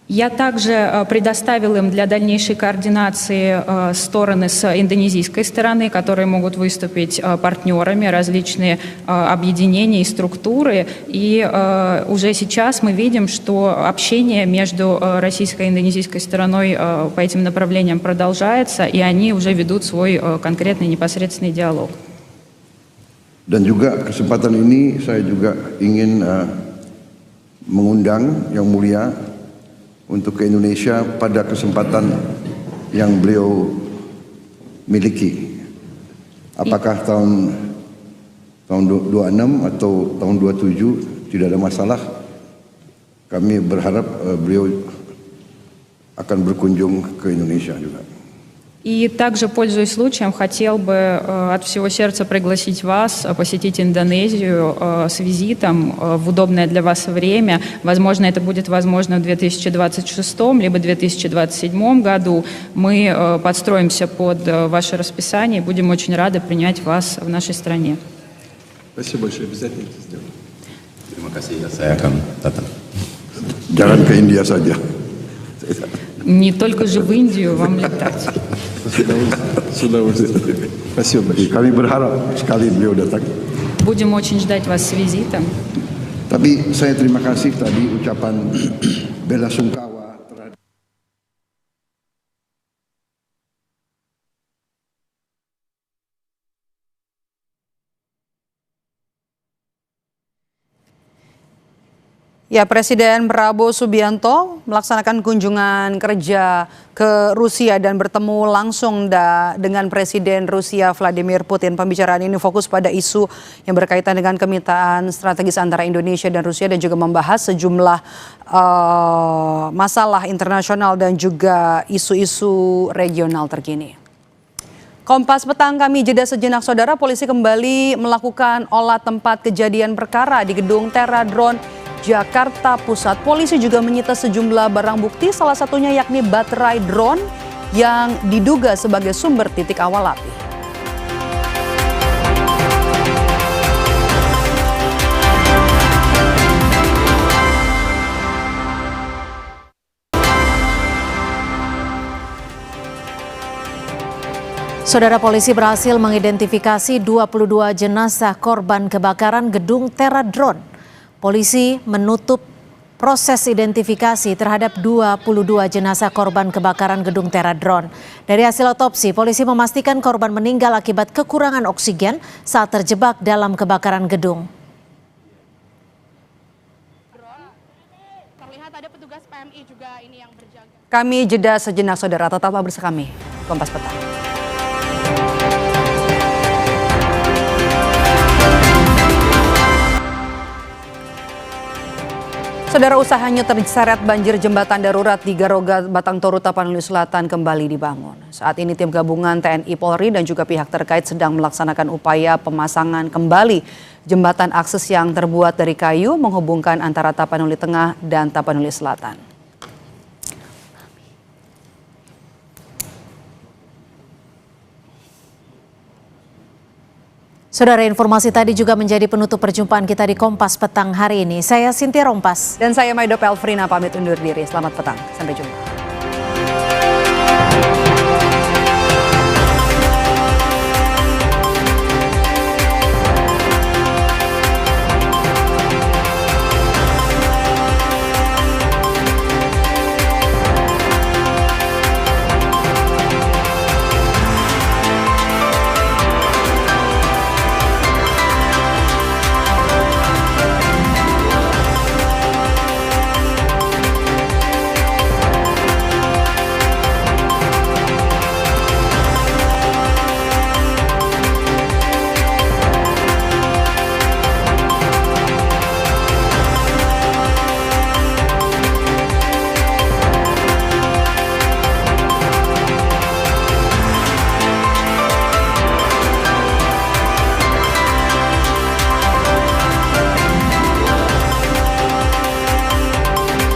Я также предоставил им для дальнейшей координации стороны с индонезийской стороны, которые могут выступить партнерами, различные объединения и структуры. И уже сейчас мы видим, что общение между российской и индонезийской стороной по этим направлениям продолжается, и они уже ведут свой конкретный непосредственный диалог. Dan juga kesempatan ini saya juga ingin mengundang Yang Mulia untuk ke Indonesia pada kesempatan yang beliau miliki. Apakah tahun 26 atau tahun 27 tidak ada masalah. Kami berharap beliau akan berkunjung ke Indonesia juga. И также, пользуясь случаем, хотел бы от всего сердца пригласить вас посетить Индонезию с визитом в удобное для вас время. Возможно, это будет возможно в 2026 либо 2027 году. Мы подстроимся под ваше расписание и будем очень рады принять вас в нашей стране. Спасибо большое, обязательно это сделаем. Terima kasih, saya akan datang. Jangan ke India saja. Не только же в Индию вам летать. С удовольствием. Спасибо большое. Kami berharap sekali beliau datang. Будем очень ждать вас с визитом. Tapi saya terima kasih tadi ucapan bela sungkawa terhadap Ya, Presiden Prabowo Subianto melaksanakan kunjungan kerja ke Rusia dan bertemu langsung dengan Presiden Rusia Vladimir Putin. Pembicaraan ini fokus pada isu yang berkaitan dengan kemitraan strategis antara Indonesia dan Rusia dan juga membahas sejumlah masalah internasional dan juga isu-isu regional terkini. Kompas Petang, kami jeda sejenak saudara. Polisi kembali melakukan olah tempat kejadian perkara di gedung Teradron Jakarta Pusat. Polisi juga menyita sejumlah barang bukti, salah satunya yakni baterai drone yang diduga sebagai sumber titik awal api. Saudara, polisi berhasil mengidentifikasi 22 jenazah korban kebakaran gedung Teradron. Polisi menutup proses identifikasi terhadap 22 jenazah korban kebakaran gedung Teradron. Dari hasil otopsi, polisi memastikan korban meninggal akibat kekurangan oksigen saat terjebak dalam kebakaran gedung. Terlihat ada petugas PMI juga ini yang berjaga. Kami jeda sejenak saudara, tetaplah bersama kami, Kompas Petang. Saudara, usahanya terseret banjir jembatan darurat di Garoga, Batang Toru, Tapanuli Selatan kembali dibangun. Saat ini tim gabungan TNI Polri dan juga pihak terkait sedang melaksanakan upaya pemasangan kembali jembatan akses yang terbuat dari kayu menghubungkan antara Tapanuli Tengah dan Tapanuli Selatan. Saudara, informasi tadi juga menjadi penutup perjumpaan kita di Kompas Petang hari ini. Saya Cynthia Rompas. Dan saya Maido Pelfrina pamit undur diri. Selamat petang. Sampai jumpa.